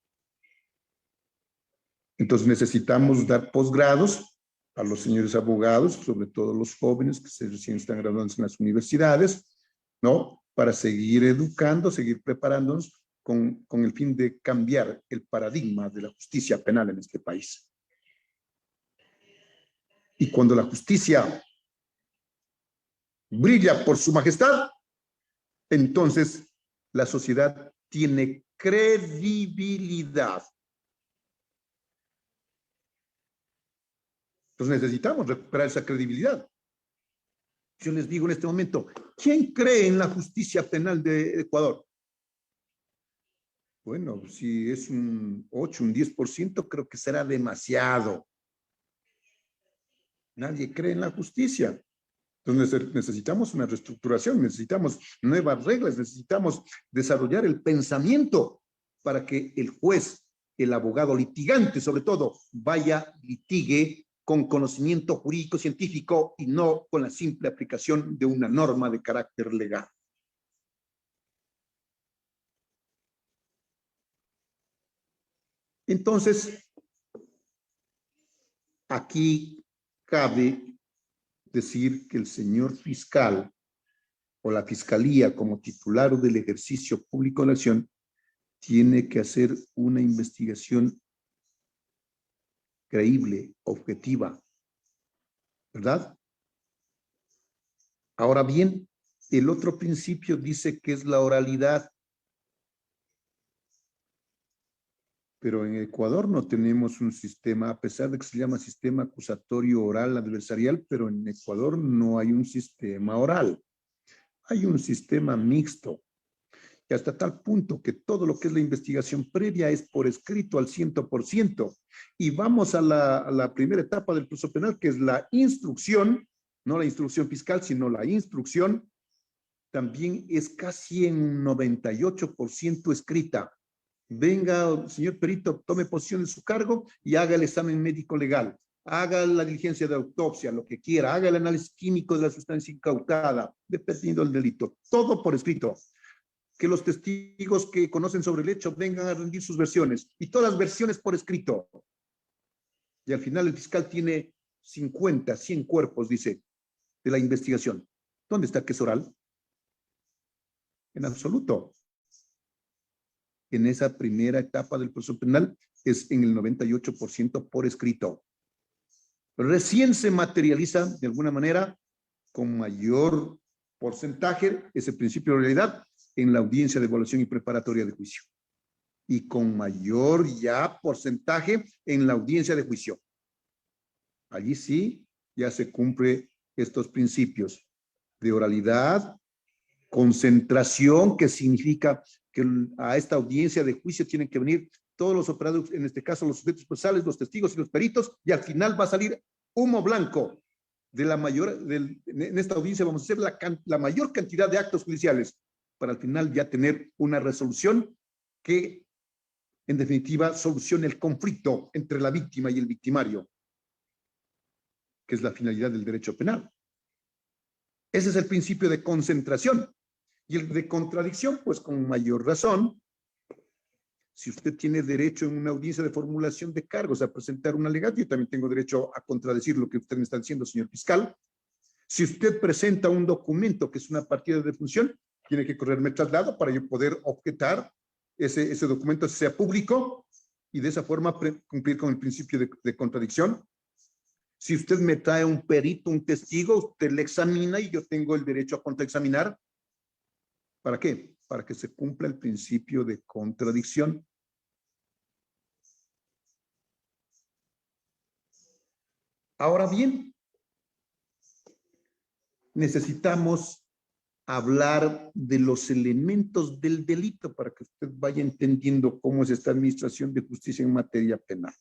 [SPEAKER 2] Entonces necesitamos dar posgrados a los señores abogados, sobre todo los jóvenes que recién están graduándose en las universidades, ¿no? Para seguir educando, seguir preparándonos con el fin de cambiar el paradigma de la justicia penal en este país. Y cuando la justicia brilla por su majestad, entonces la sociedad tiene credibilidad. Entonces necesitamos recuperar esa credibilidad. Yo les digo en este momento, ¿quién cree en la justicia penal de Ecuador? Bueno, si es un 8, un 10%, creo que será demasiado. Nadie cree en la justicia. Entonces necesitamos una reestructuración, necesitamos nuevas reglas, necesitamos desarrollar el pensamiento para que el juez, el abogado litigante sobre todo, litigue con conocimiento jurídico científico y no con la simple aplicación de una norma de carácter legal. Entonces, aquí cabe decir que el señor fiscal o la fiscalía como titular del ejercicio público de la acción tiene que hacer una investigación creíble, objetiva, ¿verdad? Ahora bien, el otro principio dice que es la oralidad. Pero en Ecuador no tenemos un sistema, a pesar de que se llama sistema acusatorio oral adversarial, pero en Ecuador no hay un sistema oral. Hay un sistema mixto. Y hasta tal punto que todo lo que es la investigación previa es por escrito al 100%. Y vamos a la primera etapa del proceso penal, que es la instrucción, no la instrucción fiscal, sino la instrucción, también es casi en 98% escrita. Venga, señor perito, tome posición en su cargo y haga el examen médico legal. Haga la diligencia de autopsia, lo que quiera. Haga el análisis químico de la sustancia incautada, dependiendo del delito. Todo por escrito. Que los testigos que conocen sobre el hecho vengan a rendir sus versiones. Y todas las versiones por escrito. Y al final el fiscal tiene 50, 100 cuerpos, dice, de la investigación. ¿Dónde está que es oral? En absoluto. En esa primera etapa del proceso penal es en el 98% por escrito. Recién se materializa de alguna manera con mayor porcentaje ese principio de realidad en la audiencia de evaluación y preparatoria de juicio. Y con mayor ya porcentaje en la audiencia de juicio. Allí sí ya se cumple estos principios de oralidad, concentración, que significa que a esta audiencia de juicio tienen que venir todos los operadores, en este caso los sujetos procesales, los testigos y los peritos, y al final va a salir humo blanco de la mayor, en esta audiencia vamos a hacer la mayor cantidad de actos judiciales para al final ya tener una resolución que en definitiva solucione el conflicto entre la víctima y el victimario, que es la finalidad del derecho penal. Ese es el principio de concentración. Y el de contradicción, pues con mayor razón, si usted tiene derecho en una audiencia de formulación de cargos a presentar un alegato, yo también tengo derecho a contradecir lo que usted me está diciendo, señor fiscal. Si usted presenta un documento que es una partida de defunción, tiene que correrme traslado para yo poder objetar ese documento sea público y de esa forma cumplir con el principio de contradicción. Si usted me trae un perito, un testigo, usted le examina y yo tengo el derecho a contraexaminar. ¿Para qué? Para que se cumpla el principio de contradicción. Ahora bien, necesitamos hablar de los elementos del delito para que usted vaya entendiendo cómo es esta administración de justicia en materia penal.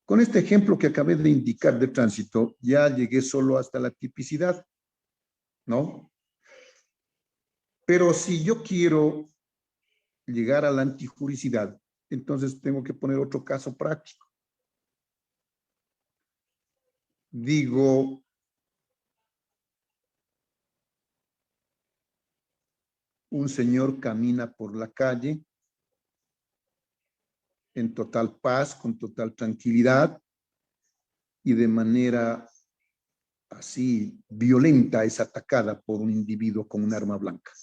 [SPEAKER 2] Con este ejemplo que acabé de indicar de tránsito, ya llegué solo hasta la tipicidad, ¿no? Pero si yo quiero llegar a la antijuricidad, entonces tengo que poner otro caso práctico. Digo, un señor camina por la calle en total paz, con total tranquilidad, y de manera así violenta es atacada por un individuo con un arma blanca.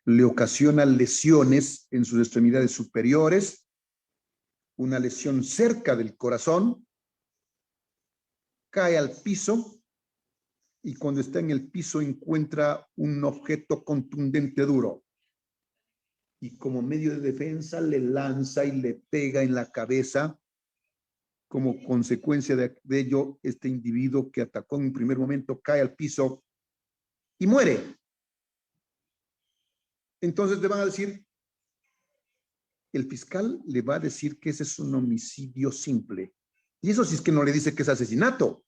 [SPEAKER 2] Le ocasiona lesiones en sus extremidades superiores, una lesión cerca del corazón, cae al piso y cuando está en el piso encuentra un objeto contundente duro. Y como medio de defensa le lanza y le pega en la cabeza. Como consecuencia de ello, este individuo que atacó en un primer momento cae al piso y muere. Entonces le van a decir, el fiscal le va a decir que ese es un homicidio simple. Y eso sí es que no le dice que es asesinato.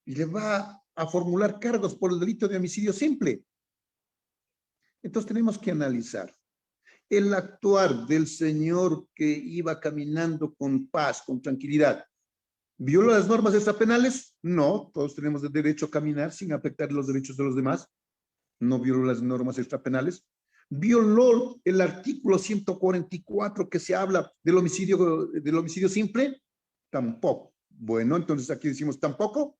[SPEAKER 2] y le va a formular cargos por el delito de homicidio simple. Entonces tenemos que analizar el actuar del señor que iba caminando con paz, con tranquilidad. ¿Violó las normas extrapenales? No, todos tenemos el derecho a caminar sin afectar los derechos de los demás. No violó las normas extrapenales. ¿Violó el artículo 144 que se habla del homicidio simple? Tampoco. Bueno, entonces aquí decimos tampoco.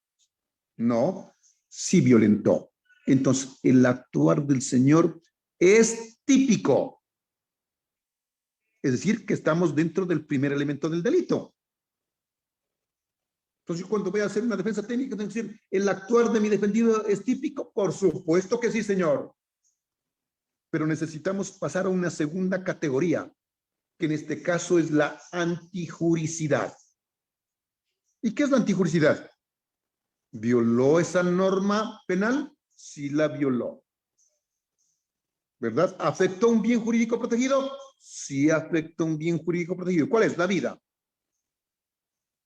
[SPEAKER 2] No, sí violentó. Entonces, el actuar del señor es típico. Es decir, que estamos dentro del primer elemento del delito. Entonces, yo cuando voy a hacer una defensa técnica, tengo que decir, ¿el actuar de mi defendido es típico? Por supuesto que sí, señor. Pero necesitamos pasar a una segunda categoría, que en este caso es la antijuricidad. ¿Y qué es la antijuricidad? ¿Violó esa norma penal? Sí la violó. ¿Verdad? ¿Afectó un bien jurídico protegido? Sí afectó un bien jurídico protegido. ¿Cuál es? La vida.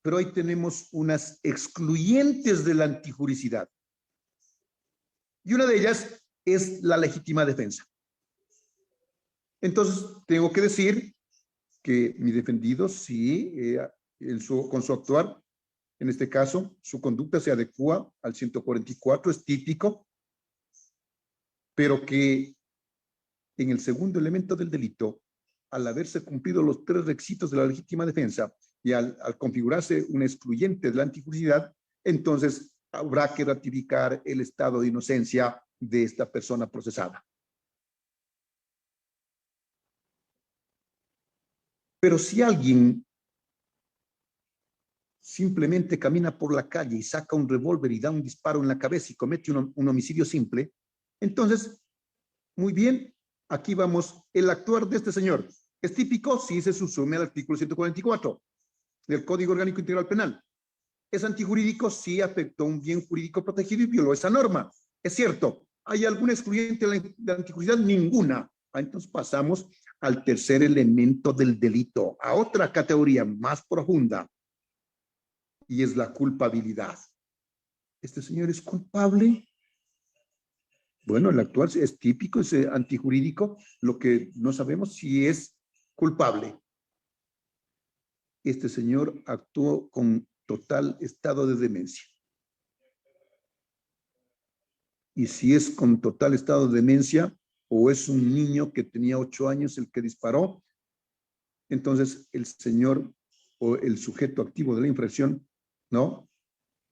[SPEAKER 2] Pero ahí tenemos unas excluyentes de la antijuricidad. Y una de ellas es la legítima defensa. Entonces, tengo que decir que mi defendido sí, con su actuar, en este caso, su conducta se adecua al 144, es típico, pero que en el segundo elemento del delito, al haberse cumplido los tres requisitos de la legítima defensa y al configurarse una excluyente de la antijuricidad, entonces habrá que ratificar el estado de inocencia de esta persona procesada. Pero si alguien simplemente camina por la calle y saca un revólver y da un disparo en la cabeza y comete un homicidio simple, entonces, muy bien, aquí vamos, el actuar de este señor es típico si se subsume al artículo 144 del Código Orgánico Integral Penal. Es antijurídico si afectó un bien jurídico protegido y violó esa norma. Es cierto, ¿hay alguna excluyente de la antijuridad? Ninguna. Entonces pasamos al tercer elemento del delito, a otra categoría más profunda, y es la culpabilidad. ¿Este señor es culpable? Bueno, el actual es típico, es antijurídico, lo que no sabemos si es culpable. Este señor actuó con total estado de demencia. Y si es con total estado de demencia o es un niño que tenía 8 años el que disparó, entonces el señor o el sujeto activo de la infracción, ¿no?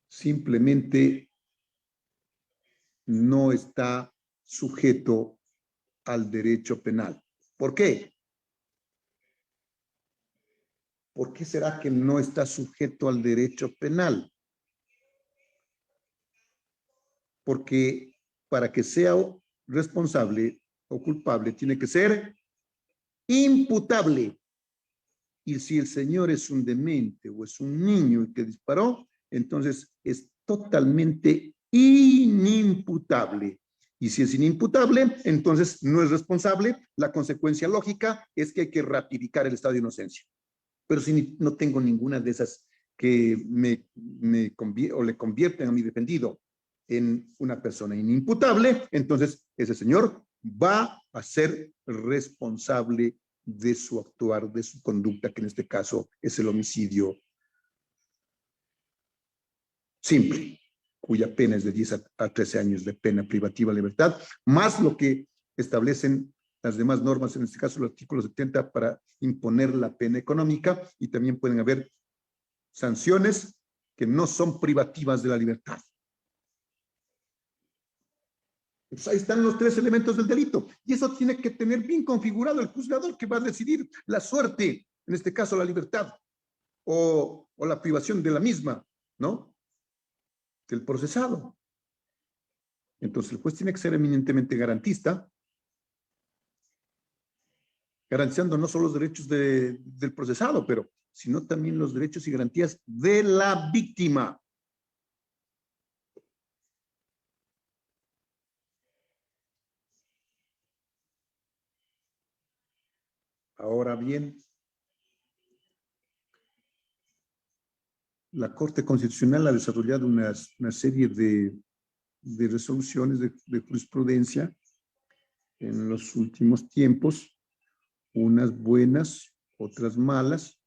[SPEAKER 2] Simplemente no está sujeto al derecho penal. ¿Por qué? ¿Por qué será que no está sujeto al derecho penal? Porque para que sea responsable o culpable tiene que ser imputable. Y si el señor es un demente o es un niño que disparó, entonces es totalmente inimputable. Y si es inimputable, entonces no es responsable. La consecuencia lógica es que hay que ratificar el estado de inocencia. Pero si no tengo ninguna de esas que le convierten a mi defendido en una persona inimputable, entonces ese señor va a ser responsable de su actuar, de su conducta, que en este caso es el homicidio simple, cuya pena es de 10 a 13 años de pena privativa de libertad, más lo que establecen las demás normas, en este caso el artículo 70, para imponer la pena económica, y también pueden haber sanciones que no son privativas de la libertad. Pues ahí están los tres elementos del delito. Y eso tiene que tener bien configurado el juzgador que va a decidir la suerte, en este caso la libertad, o la privación de la misma, ¿no? Del procesado. Entonces el juez tiene que ser eminentemente garantista, garantizando no solo los derechos del procesado, pero sino también los derechos y garantías de la víctima. Ahora bien, la Corte Constitucional ha desarrollado una serie de resoluciones de jurisprudencia en los últimos tiempos, unas buenas, otras malas,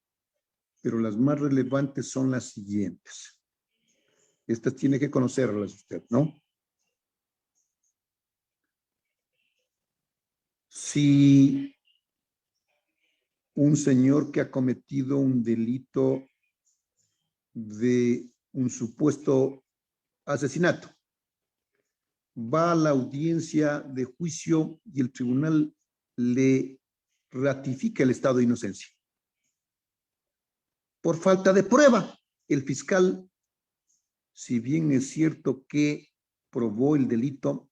[SPEAKER 2] pero las más relevantes son las siguientes. Estas tiene que conocerlas usted, ¿no? Si un señor que ha cometido un delito de un supuesto asesinato va a la audiencia de juicio y el tribunal le ratifica el estado de inocencia. Por falta de prueba, el fiscal, si bien es cierto que probó el delito,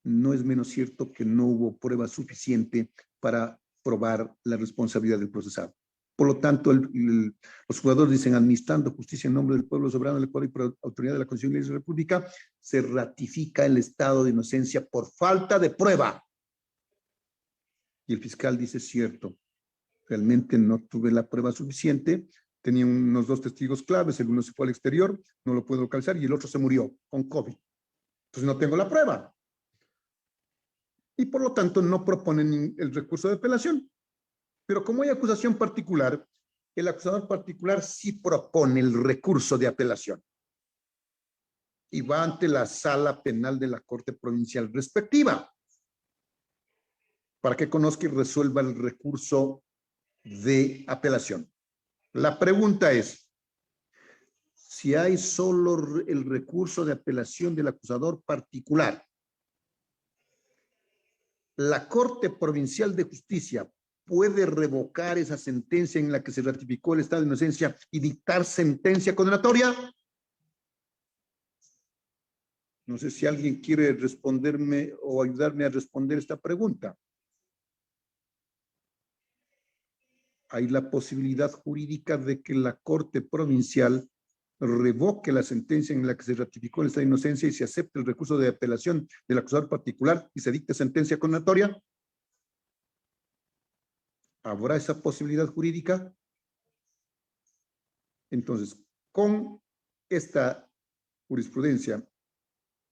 [SPEAKER 2] no es menos cierto que no hubo prueba suficiente para probar la responsabilidad del procesado. Por lo tanto, los jugadores dicen, administrando justicia en nombre del pueblo soberano del Ecuador y por autoridad de la Constitución y de la República, se ratifica el estado de inocencia por falta de prueba. Y el fiscal dice, cierto, realmente no tuve la prueba suficiente, tenía unos 2 testigos claves, el uno se fue al exterior, no lo puedo localizar, y el otro se murió con COVID. Entonces no tengo la prueba. Y por lo tanto no proponen el recurso de apelación. Pero como hay acusación particular, el acusador particular sí propone el recurso de apelación. Y va ante la sala penal de la Corte Provincial respectiva para que conozca y resuelva el recurso de apelación. La pregunta es, si hay solo el recurso de apelación del acusador particular, la Corte Provincial de Justicia puede revocar esa sentencia en la que se ratificó el estado de inocencia y dictar sentencia condenatoria. No sé si alguien quiere responderme o ayudarme a responder esta pregunta. Hay la posibilidad jurídica de que la Corte Provincial revoque la sentencia en la que se ratificó el estado de inocencia y se acepte el recurso de apelación del acusador particular y se dicte sentencia condenatoria. ¿Habrá esa posibilidad jurídica? Entonces, con esta jurisprudencia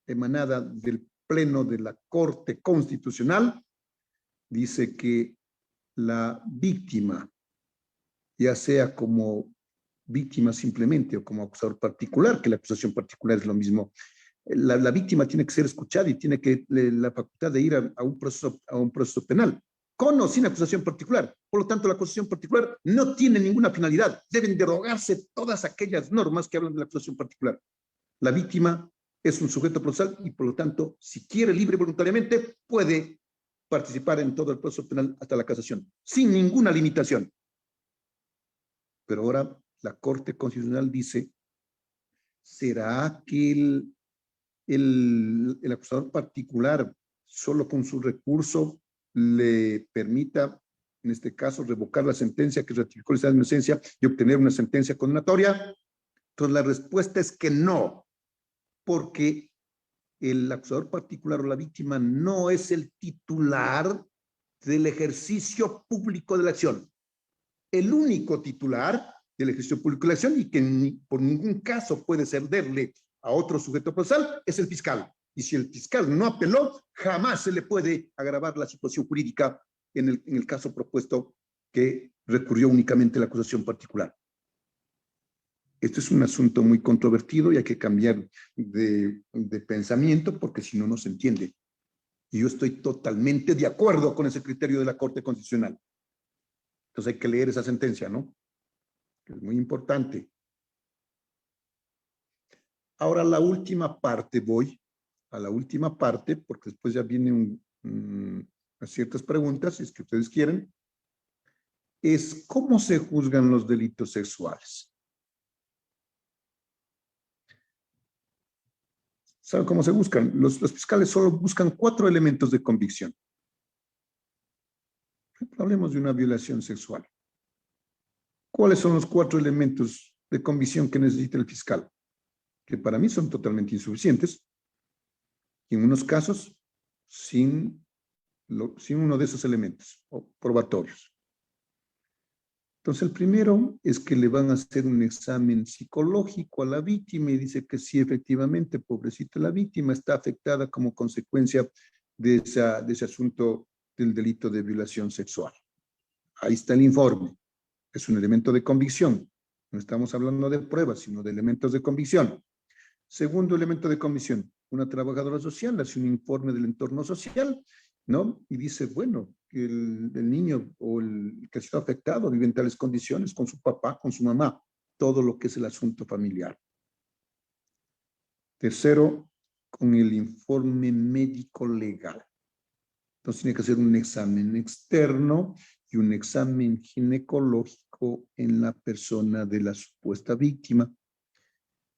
[SPEAKER 2] emanada del Pleno de la Corte Constitucional, dice que la víctima, ya sea como víctima simplemente o como acusador particular, que la acusación particular es lo mismo, la víctima tiene que ser escuchada y tiene que la facultad de ir a un proceso penal, con o sin acusación particular. Por lo tanto, la acusación particular no tiene ninguna finalidad. Deben derogarse todas aquellas normas que hablan de la acusación particular. La víctima es un sujeto procesal y, por lo tanto, si quiere libre y voluntariamente, puede participar en todo el proceso penal hasta la casación, sin ninguna limitación. Pero ahora la Corte Constitucional dice, ¿será que el acusador particular, solo con su recurso, le permita, en este caso, revocar la sentencia que ratificó el estado de inocencia y obtener una sentencia condenatoria? Entonces, la respuesta es que no, porque el acusador particular o la víctima no es el titular del ejercicio público de la acción. El único titular del ejercicio público de la acción y que por ningún caso puede cederle a otro sujeto procesal es el fiscal. Y si el fiscal no apeló, jamás se le puede agravar la situación jurídica en el caso propuesto que recurrió únicamente a la acusación particular. Este es un asunto muy controvertido y hay que cambiar de pensamiento porque si no, no se entiende. Y yo estoy totalmente de acuerdo con ese criterio de la Corte Constitucional. Entonces hay que leer esa sentencia, ¿no? Es muy importante. Ahora la última parte, voy a la última parte, porque después ya vienen ciertas preguntas, si es que ustedes quieren, es cómo se juzgan los delitos sexuales. ¿Saben cómo se buscan? Los fiscales solo buscan 4 elementos de convicción. Hablemos de una violación sexual. ¿Cuáles son los 4 elementos de convicción que necesita el fiscal? Que para mí son totalmente insuficientes. Y en unos casos, sin uno de esos elementos probatorios. Entonces, el primero es que le van a hacer un examen psicológico a la víctima y dice que sí, efectivamente, pobrecita la víctima, está afectada como consecuencia de ese asunto del delito de violación sexual. Ahí está el informe. Es un elemento de convicción. No estamos hablando de pruebas, sino de elementos de convicción. Segundo elemento de convicción, una trabajadora social hace un informe del entorno social, ¿no? Y dice, bueno, que el niño o el que ha sido afectado vive en tales condiciones con su papá, con su mamá, todo lo que es el asunto familiar. Tercero, con el informe médico legal. Entonces tiene que hacer un examen externo y un examen ginecológico en la persona de la supuesta víctima.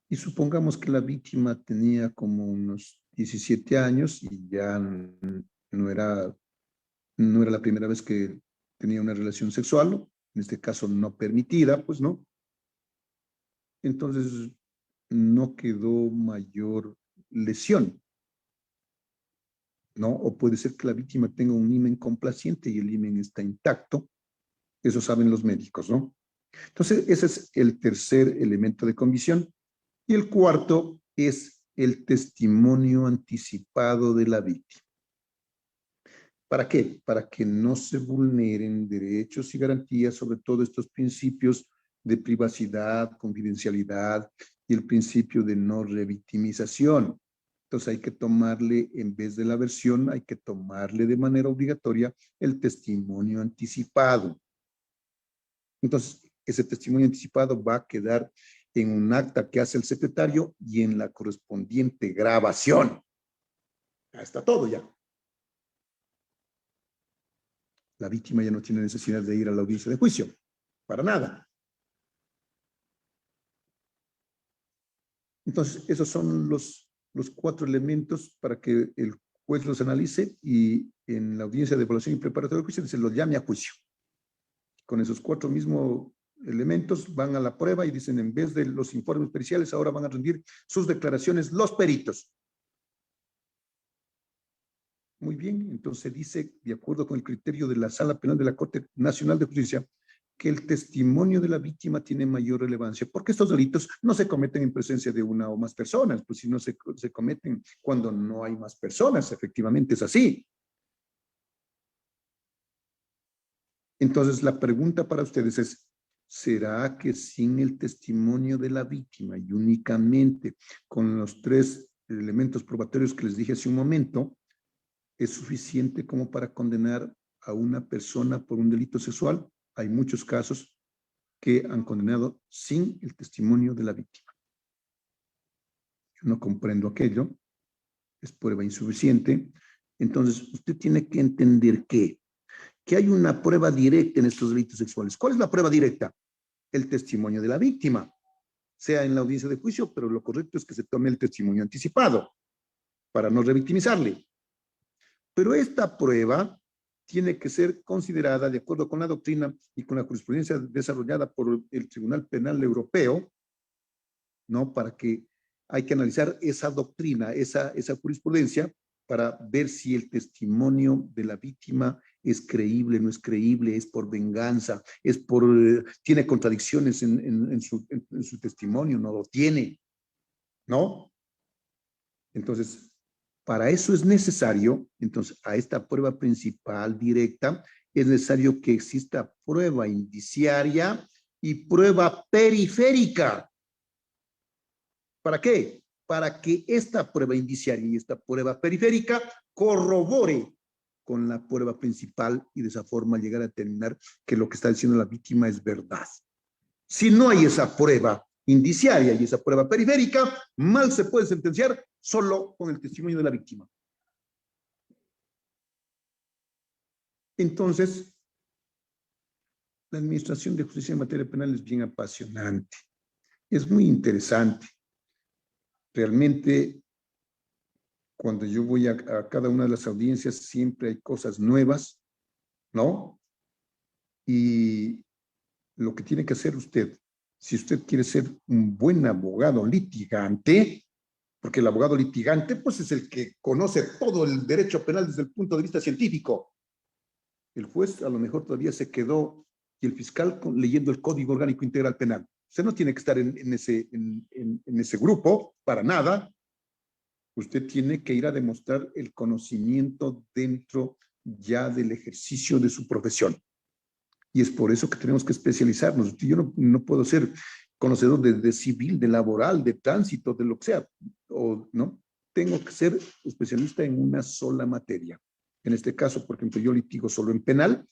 [SPEAKER 2] Y supongamos que la víctima tenía como unos 17 años y ya no era la primera vez que tenía una relación sexual, en este caso no permitida, pues no. Entonces no quedó mayor lesión, ¿no? O puede ser que la víctima tenga un himen complaciente y el himen está intacto. Eso saben los médicos, ¿no? Entonces ese es el tercer elemento de convicción. Y el cuarto es el testimonio anticipado de la víctima. ¿Para qué? Para que no se vulneren derechos y garantías, sobre todo estos principios de privacidad, confidencialidad y el principio de no revictimización. Entonces hay que tomarle, en vez de la versión, hay que tomarle de manera obligatoria el testimonio anticipado. Entonces, ese testimonio anticipado va a quedar en un acta que hace el secretario y en la correspondiente grabación. Ya está todo ya. La víctima ya no tiene necesidad de ir a la audiencia de juicio, para nada. Entonces, esos son los 4 elementos para que el juez los analice y en la audiencia de evaluación y preparatoria de juicio se los llame a juicio. Con esos 4 mismos elementos van a la prueba y dicen, en vez de los informes periciales, ahora van a rendir sus declaraciones los peritos. Muy bien, entonces dice, de acuerdo con el criterio de la Sala Penal de la Corte Nacional de Justicia, que el testimonio de la víctima tiene mayor relevancia, porque estos delitos no se cometen en presencia de una o más personas, pues si no se cometen cuando no hay más personas, efectivamente es así. Entonces, la pregunta para ustedes es, ¿será que sin el testimonio de la víctima y únicamente con los 3 elementos probatorios que les dije hace un momento, es suficiente como para condenar a una persona por un delito sexual? Hay muchos casos que han condenado sin el testimonio de la víctima. Yo no comprendo aquello, es prueba insuficiente. Entonces, usted tiene que entender que hay una prueba directa en estos delitos sexuales. ¿Cuál es la prueba directa? El testimonio de la víctima, sea en la audiencia de juicio, pero lo correcto es que se tome el testimonio anticipado para no revictimizarle. Pero esta prueba tiene que ser considerada de acuerdo con la doctrina y con la jurisprudencia desarrollada por el Tribunal Penal Europeo, ¿no? Para que hay que analizar esa doctrina, esa jurisprudencia, para ver si el testimonio de la víctima es creíble, no es creíble, es por venganza, tiene contradicciones en su testimonio, no lo tiene, ¿no? Entonces, para eso es necesario, entonces, a esta prueba principal directa, es necesario que exista prueba indiciaria y prueba periférica. ¿Para qué? Para que esta prueba indiciaria y esta prueba periférica corrobore con la prueba principal y de esa forma llegar a determinar que lo que está diciendo la víctima es verdad. Si no hay esa prueba indiciaria y esa prueba periférica, mal se puede sentenciar solo con el testimonio de la víctima. Entonces, la administración de justicia en materia penal es bien apasionante, es muy interesante. Realmente, cuando yo voy a cada una de las audiencias, siempre hay cosas nuevas, ¿no? Y lo que tiene que hacer usted, si usted quiere ser un buen abogado litigante, porque el abogado litigante, pues, es el que conoce todo el derecho penal desde el punto de vista científico. El juez a lo mejor todavía se quedó y el fiscal leyendo el Código Orgánico Integral Penal. Usted no tiene que estar en ese grupo para nada. Usted tiene que ir a demostrar el conocimiento dentro ya del ejercicio de su profesión. Y es por eso que tenemos que especializarnos. Yo no puedo ser conocedor de civil, de laboral, de tránsito, de lo que sea, ¿no? Tengo que ser especialista en una sola materia. En este caso, por ejemplo, yo litigo solo en penal,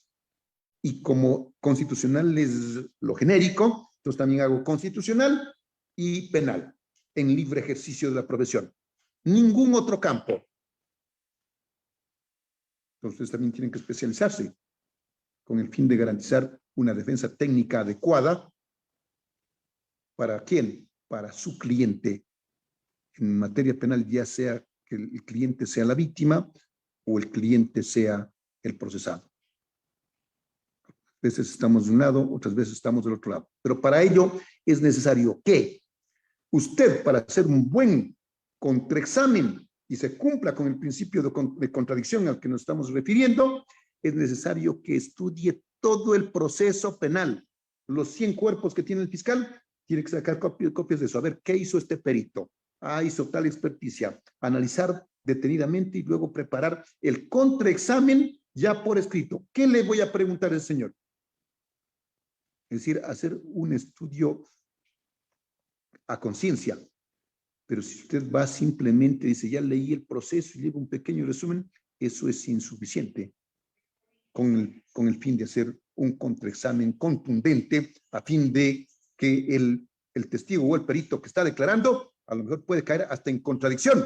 [SPEAKER 2] y como constitucional es lo genérico, entonces también hago constitucional y penal, en libre ejercicio de la profesión. Ningún otro campo. Entonces también tienen que especializarse con el fin de garantizar una defensa técnica adecuada. ¿Para quién? Para su cliente. En materia penal, ya sea que el cliente sea la víctima o el cliente sea el procesado. A veces estamos de un lado, otras veces estamos del otro lado. Pero para ello es necesario que usted, para hacer un buen contraexamen y se cumpla con el principio de contradicción al que nos estamos refiriendo, es necesario que estudie todo el proceso penal. Los 100 cuerpos que tiene el fiscal, tiene que sacar copias de eso. A ver, ¿qué hizo este perito? Hizo tal experticia. Analizar detenidamente y luego preparar el contraexamen ya por escrito. ¿Qué le voy a preguntar al señor? Es decir, hacer un estudio a conciencia. Pero si usted va simplemente, dice, ya leí el proceso y lleva un pequeño resumen, eso es insuficiente con el fin de hacer un contraexamen contundente a fin de que el testigo o el perito que está declarando a lo mejor puede caer hasta en contradicción,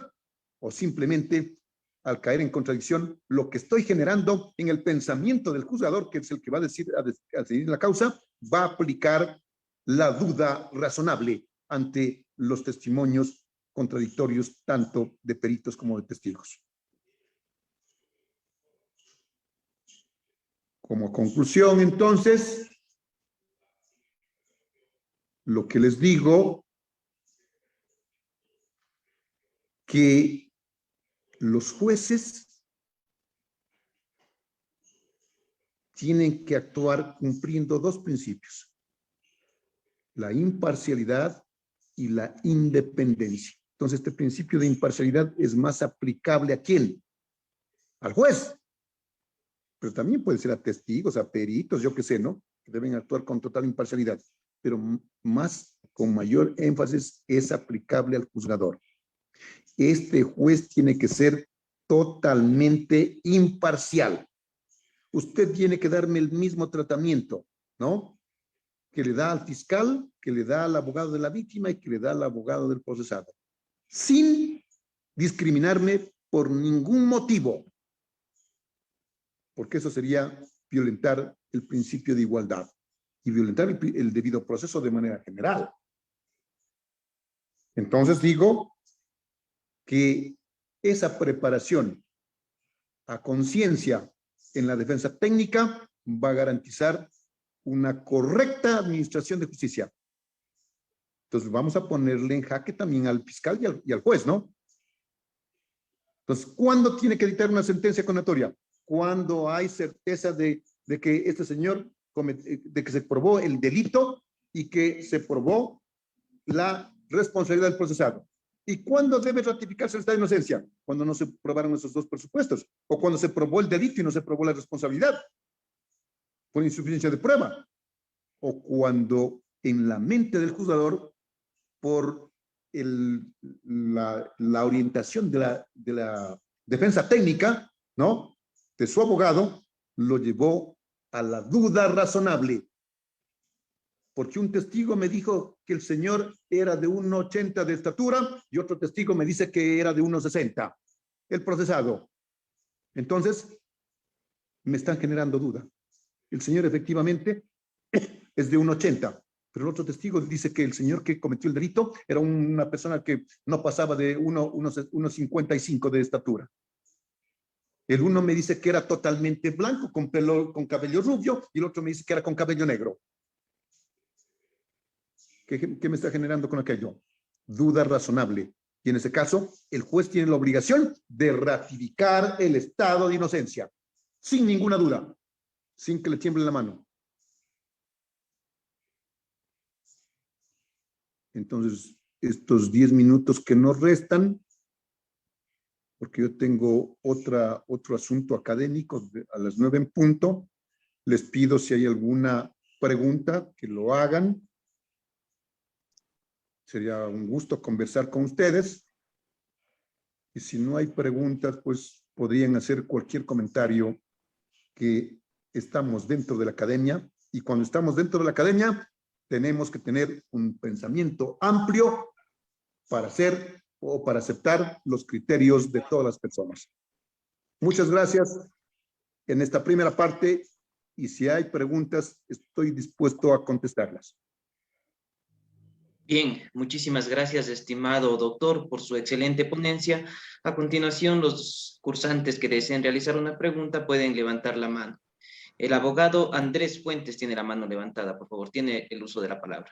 [SPEAKER 2] o simplemente al caer en contradicción, lo que estoy generando en el pensamiento del juzgador, que es el que va a decidir la causa, va a aplicar la duda razonable ante los testimonios contradictorios tanto de peritos como de testigos. Como conclusión, entonces, lo que les digo, que los jueces tienen que actuar cumpliendo dos principios: la imparcialidad y la independencia. Entonces, este principio de imparcialidad es más aplicable ¿a quién? Al juez. Pero también puede ser a testigos, a peritos, yo qué sé, ¿no? Que deben actuar con total imparcialidad. Pero con mayor énfasis es aplicable al juzgador. Este juez tiene que ser totalmente imparcial. Usted tiene que darme el mismo tratamiento, ¿no? Que le da al fiscal, que le da al abogado de la víctima y que le da al abogado del procesado, sin discriminarme por ningún motivo, porque eso sería violentar el principio de igualdad y violentar el debido proceso de manera general. Entonces digo que esa preparación a conciencia en la defensa técnica va a garantizar una correcta administración de justicia. Entonces vamos a ponerle en jaque también al fiscal y al juez, ¿no? Entonces, ¿cuándo tiene que dictar una sentencia condenatoria? Cuando hay certeza de que este señor, de que se probó el delito y que se probó la responsabilidad del procesado. ¿Y cuándo debe ratificarse el estado de inocencia? Cuando no se probaron esos dos presupuestos, o cuando se probó el delito y no se probó la responsabilidad por insuficiencia de prueba, o cuando en la mente del juzgador, por la orientación de la defensa técnica, ¿no?, de su abogado, lo llevó a la duda razonable. Porque un testigo me dijo que el señor era de 1,80 de estatura y otro testigo me dice que era de 1,60. El procesado. Entonces, me están generando duda. El señor efectivamente es de 1,80, pero el otro testigo dice que el señor que cometió el delito era una persona que no pasaba de 1,55 de estatura. El uno me dice que era totalmente blanco, con cabello rubio, y el otro me dice que era con cabello negro. ¿Qué me está generando con aquello? Duda razonable. Y en ese caso, el juez tiene la obligación de ratificar el estado de inocencia, sin ninguna duda, sin que le tiemble la mano. Entonces, estos 10 minutos que nos restan, porque yo tengo otro asunto académico a las 9 en punto, les pido si hay alguna pregunta que lo hagan. Sería un gusto conversar con ustedes. Y si no hay preguntas, pues podrían hacer cualquier comentario, que estamos dentro de la academia, y cuando estamos dentro de la academia tenemos que tener un pensamiento amplio para hacer o para aceptar los criterios de todas las personas. Muchas gracias en esta primera parte, y si hay preguntas estoy dispuesto a contestarlas.
[SPEAKER 1] Bien, muchísimas gracias, estimado doctor, por su excelente ponencia. A continuación, los cursantes que deseen realizar una pregunta pueden levantar la mano. El abogado Andrés Fuentes tiene la mano levantada, por favor, tiene el uso de la palabra.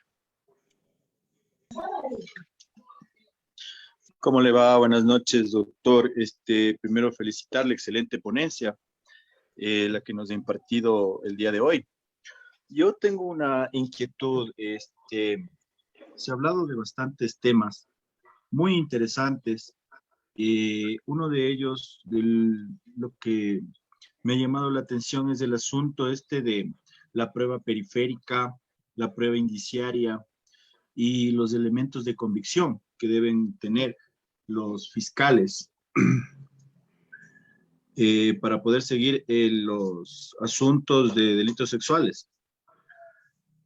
[SPEAKER 4] ¿Cómo le va? Buenas noches, doctor. Primero felicitarle, excelente ponencia, la que nos ha impartido el día de hoy. Yo tengo una inquietud. Se ha hablado de bastantes temas muy interesantes. Uno de ellos, lo que me ha llamado la atención, es el asunto de la prueba periférica, la prueba indiciaria y los elementos de convicción que deben tener los fiscales para poder seguir los asuntos de delitos sexuales.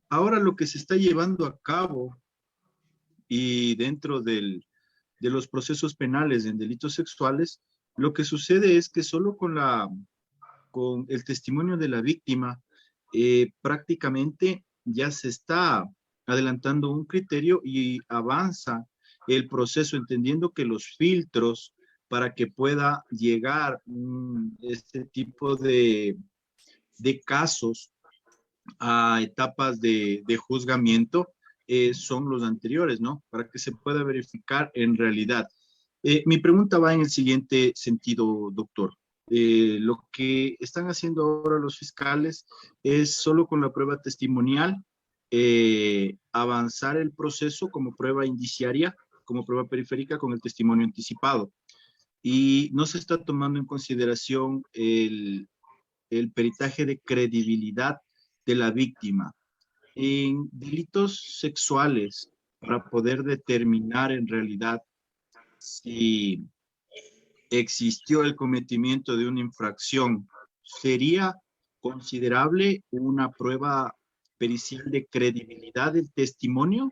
[SPEAKER 4] Ahora lo que se está llevando a cabo y dentro de los procesos penales en delitos sexuales, lo que sucede es que solo con el testimonio de la víctima prácticamente ya se está adelantando un criterio y avanza el proceso, entendiendo que los filtros para que pueda llegar este tipo de casos a etapas de juzgamiento son los anteriores, ¿no? Para que se pueda verificar en realidad. Mi pregunta va en el siguiente sentido, doctor. Lo que están haciendo ahora los fiscales es solo con la prueba testimonial avanzar el proceso como prueba indiciaria, como prueba periférica con el testimonio anticipado. Y no se está tomando en consideración el peritaje de credibilidad de la víctima. En delitos sexuales, para poder determinar en realidad si existió el cometimiento de una infracción, ¿sería considerable una prueba pericial de credibilidad del testimonio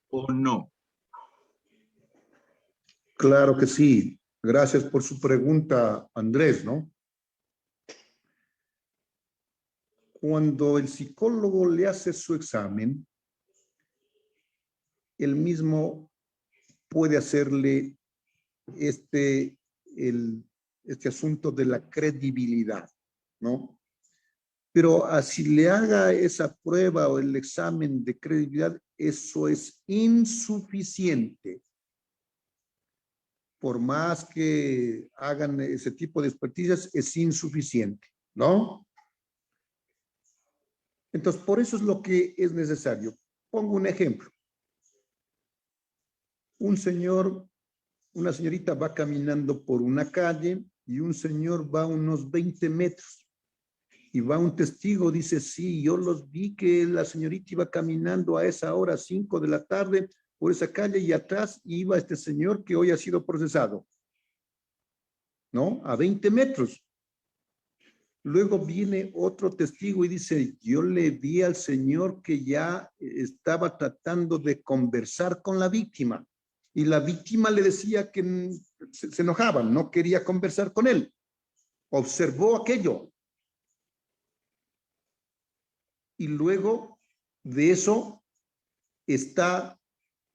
[SPEAKER 4] o no?
[SPEAKER 2] Claro que sí. Gracias por su pregunta, Andrés, ¿no? Cuando el psicólogo le hace su examen, él mismo puede hacerle este asunto de la credibilidad, ¿no? Pero así le haga esa prueba o el examen de credibilidad, eso es insuficiente. Por más que hagan ese tipo de experticias, es insuficiente, ¿no? Entonces, por eso es lo que es necesario. Pongo un ejemplo. Una señorita va caminando por una calle y un señor va unos 20 metros. Y va un testigo, dice, sí, yo los vi que la señorita iba caminando a esa hora, 5 de la tarde, por esa calle, y atrás iba este señor que hoy ha sido procesado, ¿no? A 20 metros. Luego viene otro testigo y dice, yo le vi al señor que ya estaba tratando de conversar con la víctima. Y la víctima le decía que se enojaba, no quería conversar con él. Observó aquello. Y luego de eso está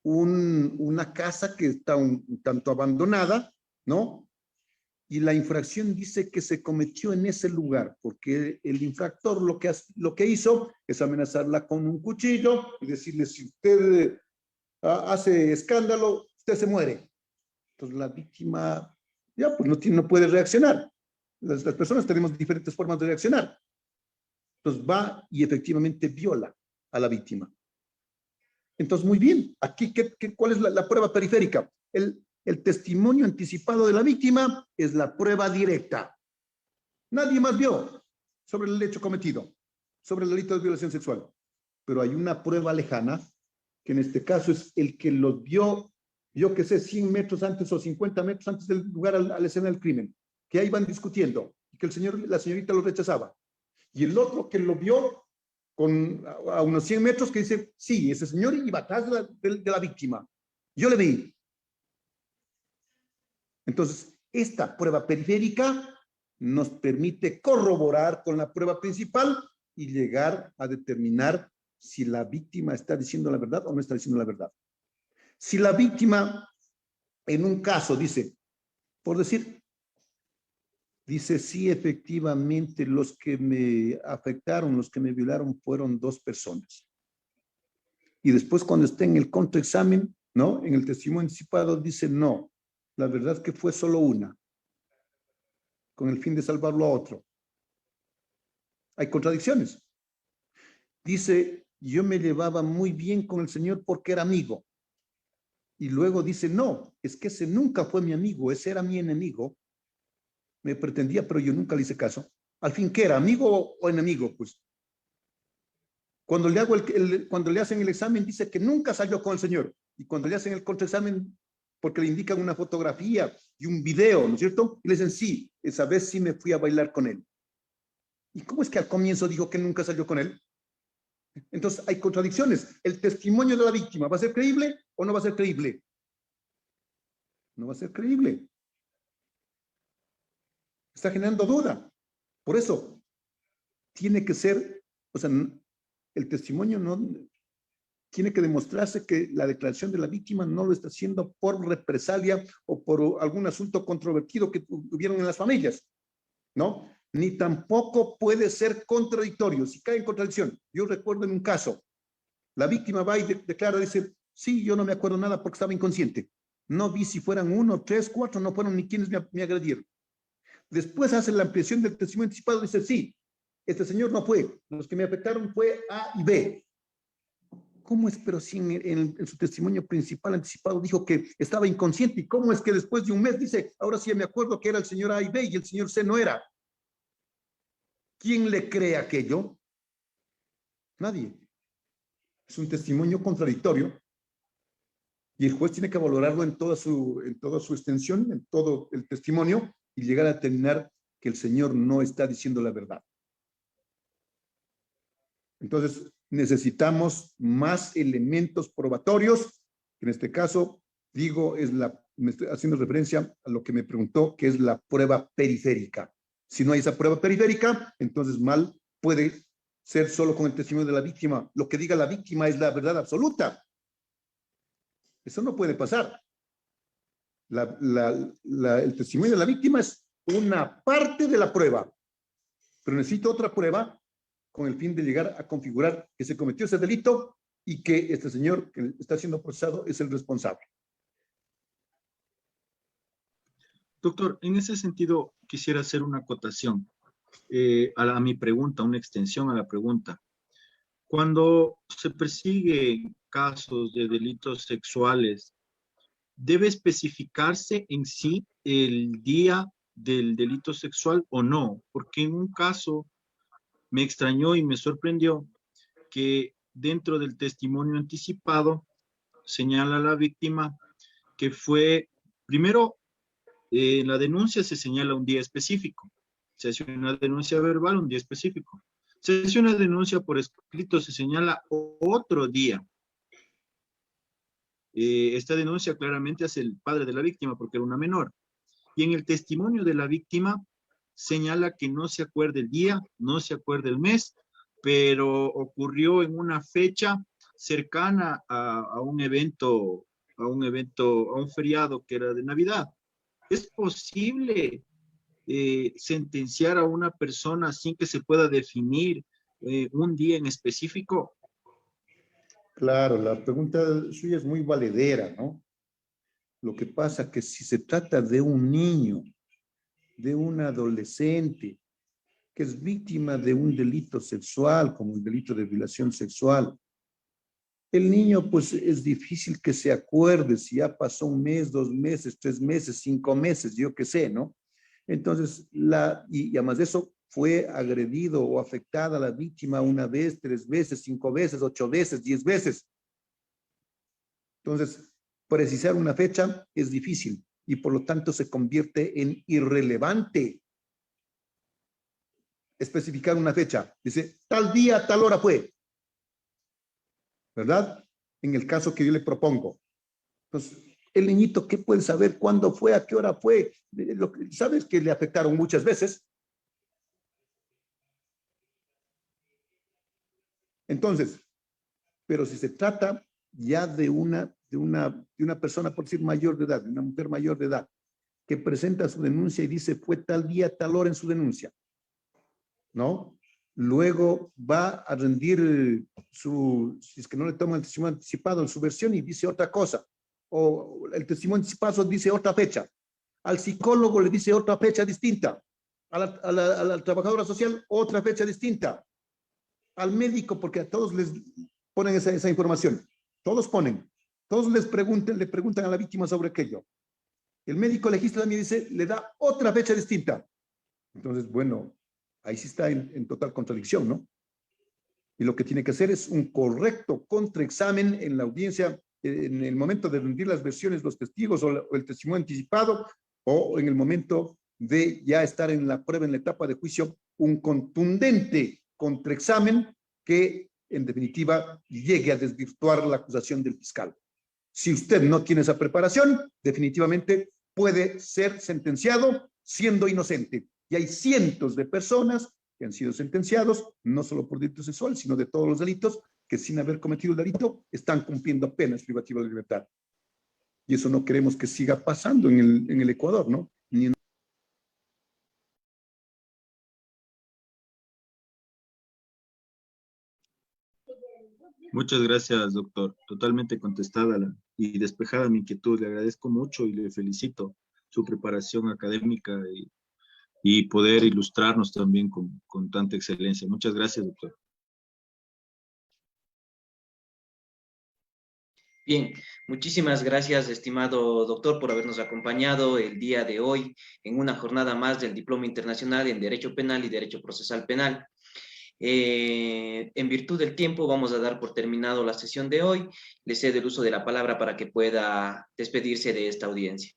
[SPEAKER 2] una casa que está un tanto abandonada, ¿no? Y la infracción dice que se cometió en ese lugar, porque el infractor lo que hizo es amenazarla con un cuchillo y decirle, si usted hace escándalo, usted se muere. Entonces la víctima ya pues no puede reaccionar. Las personas tenemos diferentes formas de reaccionar. Entonces va y efectivamente viola a la víctima. Entonces, muy bien. Aquí, ¿cuál es la prueba periférica? El testimonio anticipado de la víctima es la prueba directa. Nadie más vio sobre el hecho cometido, sobre el delito de violación sexual. Pero hay una prueba lejana, que en este caso es el que los vio, yo que sé, 100 metros antes o 50 metros antes del lugar a la escena del crimen, que ahí van discutiendo, y que la señorita lo rechazaba. Y el otro que lo vio a unos 100 metros, que dice, sí, ese señor iba atrás de la víctima. Yo le vi. Entonces, esta prueba periférica nos permite corroborar con la prueba principal y llegar a determinar si la víctima está diciendo la verdad o no está diciendo la verdad. Si la víctima, en un caso, dice, por decir, dice, sí, efectivamente, los que me afectaron, los que me violaron fueron 2 personas. Y después, cuando está en el contraexamen, ¿no? En el testimonio anticipado, dice, no, la verdad es que fue solo una, con el fin de salvarlo a otro. Hay contradicciones. Dice, yo me llevaba muy bien con el señor porque era amigo. Y luego dice, no, es que ese nunca fue mi amigo, ese era mi enemigo. Me pretendía, pero yo nunca le hice caso. Al fin, ¿qué era? ¿Amigo o enemigo? Pues cuando le hacen el examen, dice que nunca salió con el señor. Y cuando le hacen el contraexamen, porque le indican una fotografía y un video, ¿no es cierto? Y le dicen, sí, esa vez sí me fui a bailar con él. ¿Y cómo es que al comienzo dijo que nunca salió con él? Entonces hay contradicciones. ¿El testimonio de la víctima va a ser creíble o no va a ser creíble? No va a ser creíble. Está generando duda. Por eso, tiene que ser, o sea, el testimonio no tiene que demostrarse que la declaración de la víctima no lo está haciendo por represalia o por algún asunto controvertido que tuvieron en las familias, ¿no? Ni tampoco puede ser contradictorio. Si cae en contradicción, yo recuerdo en un caso, la víctima va y declara, dice, sí, yo no me acuerdo nada porque estaba inconsciente. No vi si fueran 1, 3, 4, no fueron ni quienes me agredieron. Después hace la ampliación del testimonio anticipado, dice, sí, este señor no fue, los que me afectaron fue A y B. ¿Cómo es? Pero si en su testimonio principal anticipado dijo que estaba inconsciente, ¿y cómo es que después de un mes dice, ahora sí me acuerdo que era el señor A y B y el señor C no era? ¿Quién le cree aquello? Nadie. Es un testimonio contradictorio y el juez tiene que valorarlo en toda su extensión, en todo el testimonio y llegar a determinar que el señor no está diciendo la verdad. Entonces, necesitamos más elementos probatorios, que en este caso, digo, me estoy haciendo referencia a lo que me preguntó, que es la prueba periférica. Si no hay esa prueba periférica, entonces mal puede ser solo con el testimonio de la víctima. Lo que diga la víctima es la verdad absoluta. Eso no puede pasar. El testimonio de la víctima es una parte de la prueba, pero necesito otra prueba con el fin de llegar a configurar que se cometió ese delito y que este señor que está siendo procesado es el responsable.
[SPEAKER 4] Doctor, en ese sentido quisiera hacer una acotación a mi pregunta, una extensión a la pregunta. Cuando se persigue casos de delitos sexuales, ¿debe especificarse en sí el día del delito sexual o no? Porque en un caso me extrañó y me sorprendió que dentro del testimonio anticipado señala a la víctima que fue, primero, en la denuncia se señala un día específico. Se hace una denuncia verbal, un día específico. Se hace una denuncia por escrito, se señala otro día. Esta denuncia claramente hace el padre de la víctima porque era una menor. Y en el testimonio de la víctima señala que no se acuerda el día, no se acuerda el mes, pero ocurrió en una fecha cercana a un evento, a un feriado que era de Navidad. ¿Es posible sentenciar a una persona sin que se pueda definir un día en específico?
[SPEAKER 2] Claro, la pregunta suya es muy valedera, ¿no? Lo que pasa es que si se trata de un niño, de un adolescente, que es víctima de un delito sexual, como el delito de violación sexual, el niño pues es difícil que se acuerde si ya pasó un mes, 2 meses, 3 meses, 5 meses, yo qué sé, ¿no? Entonces, y además de eso, fue agredido o afectada la víctima 1 vez, 3 veces, 5 veces, 8 veces, 10 veces. Entonces, precisar una fecha es difícil y por lo tanto se convierte en irrelevante especificar una fecha. Dice, tal día, tal hora fue, ¿verdad? En el caso que yo le propongo. Entonces, el niñito, ¿qué puede saber cuándo fue, a qué hora fue? ¿Sabes que le afectaron muchas veces? Entonces, pero si se trata ya de una persona, por decir, mayor de edad, de una mujer mayor de edad, que presenta su denuncia y dice, fue tal día, tal hora en su denuncia, ¿no? Luego va a rendir si es que no le toman el testimonio anticipado en su versión y dice otra cosa, o el testimonio anticipado dice otra fecha, al psicólogo le dice otra fecha distinta, a la trabajadora social otra fecha distinta, al médico, porque a todos les ponen esa información, todos le preguntan a la víctima sobre aquello. El médico legista también dice, le da otra fecha distinta. Entonces, bueno, ahí sí está en total contradicción, ¿no? Y lo que tiene que hacer es un correcto contraexamen en la audiencia, en el momento de rendir las versiones, los testigos o el testimonio anticipado, o en el momento de ya estar en la prueba, en la etapa de juicio, un contundente contraexamen que, en definitiva, llegue a desvirtuar la acusación del fiscal. Si usted no tiene esa preparación, definitivamente puede ser sentenciado siendo inocente. Y hay cientos de personas que han sido sentenciados, no solo por delito sexual, sino de todos los delitos, que sin haber cometido el delito están cumpliendo penas privativas de libertad. Y eso no queremos que siga pasando en el Ecuador, ¿no?
[SPEAKER 4] Muchas gracias, doctor. Totalmente contestada y despejada mi inquietud. Le agradezco mucho y le felicito su preparación académica y poder ilustrarnos también con tanta excelencia. Muchas gracias, doctor.
[SPEAKER 1] Bien, muchísimas gracias, estimado doctor, por habernos acompañado el día de hoy en una jornada más del Diploma Internacional en Derecho Penal y Derecho Procesal Penal. En virtud del tiempo, vamos a dar por terminado la sesión de hoy. Le cedo el uso de la palabra para que pueda despedirse de esta audiencia.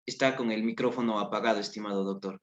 [SPEAKER 1] Está con el micrófono apagado, estimado doctor.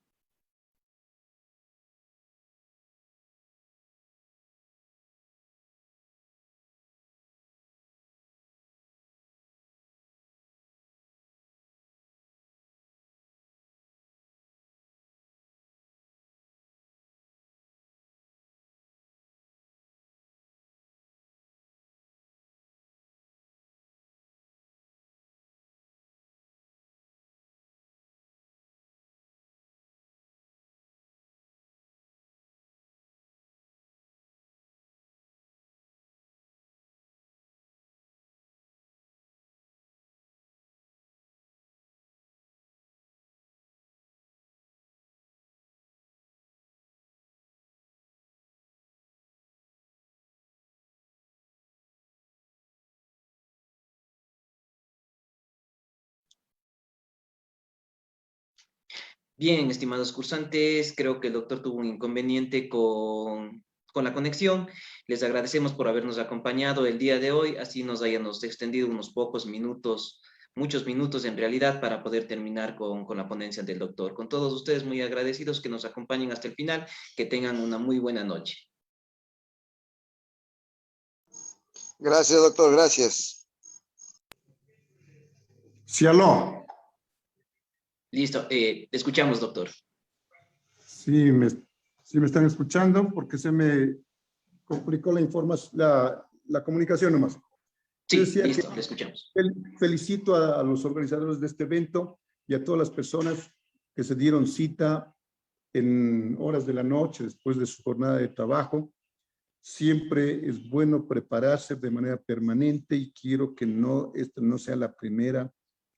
[SPEAKER 1] Bien, estimados cursantes, creo que el doctor tuvo un inconveniente con la conexión. Les agradecemos por habernos acompañado el día de hoy, así nos hayamos extendido unos pocos minutos, muchos minutos en realidad, para poder terminar con la ponencia del doctor. Con todos ustedes muy agradecidos que nos acompañen hasta el final, que tengan una muy buena noche.
[SPEAKER 5] Gracias, doctor, gracias.
[SPEAKER 2] Sí, aló.
[SPEAKER 1] Listo, escuchamos, doctor.
[SPEAKER 2] Sí, me están escuchando porque se me complicó la información, la comunicación nomás.
[SPEAKER 1] Sí,
[SPEAKER 2] Decía
[SPEAKER 1] listo,
[SPEAKER 2] que
[SPEAKER 1] le escuchamos.
[SPEAKER 2] felicito a los organizadores de este evento y a todas las personas que se dieron cita en horas de la noche después de su jornada de trabajo. Siempre es bueno prepararse de manera permanente y quiero que esta no sea la primera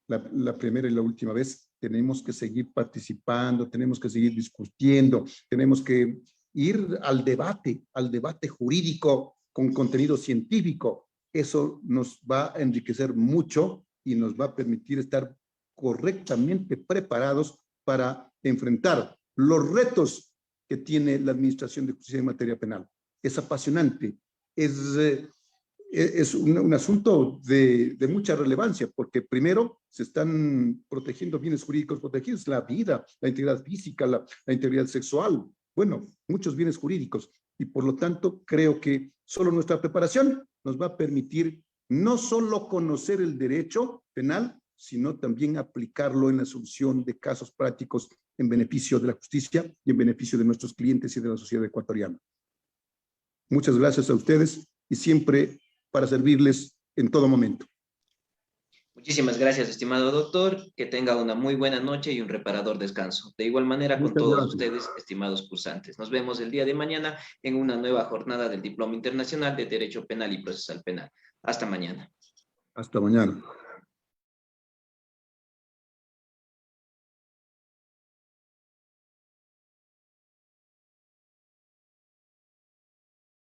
[SPEAKER 2] y la última vez. tenemos que seguir participando, tenemos que seguir discutiendo, tenemos que ir al debate jurídico con contenido científico. Eso nos va a enriquecer mucho y nos va a permitir estar correctamente preparados para enfrentar los retos que tiene la Administración de Justicia en materia penal. Es apasionante, es un asunto de mucha relevancia, porque primero se están protegiendo bienes jurídicos protegidos, la vida, la integridad física, la integridad sexual, bueno, muchos bienes jurídicos, y por lo tanto creo que solo nuestra preparación nos va a permitir no solo conocer el derecho penal, sino también aplicarlo en la solución de casos prácticos en beneficio de la justicia y en beneficio de nuestros clientes y de la sociedad ecuatoriana. Muchas gracias a ustedes y siempre para servirles en todo momento.
[SPEAKER 1] Muchísimas gracias, estimado doctor. Que tenga una muy buena noche y un reparador descanso. De igual manera con todos ustedes, estimados cursantes. Nos vemos el día de mañana en una nueva jornada del Diploma Internacional de Derecho Penal y Procesal Penal. Hasta mañana.
[SPEAKER 2] Hasta mañana.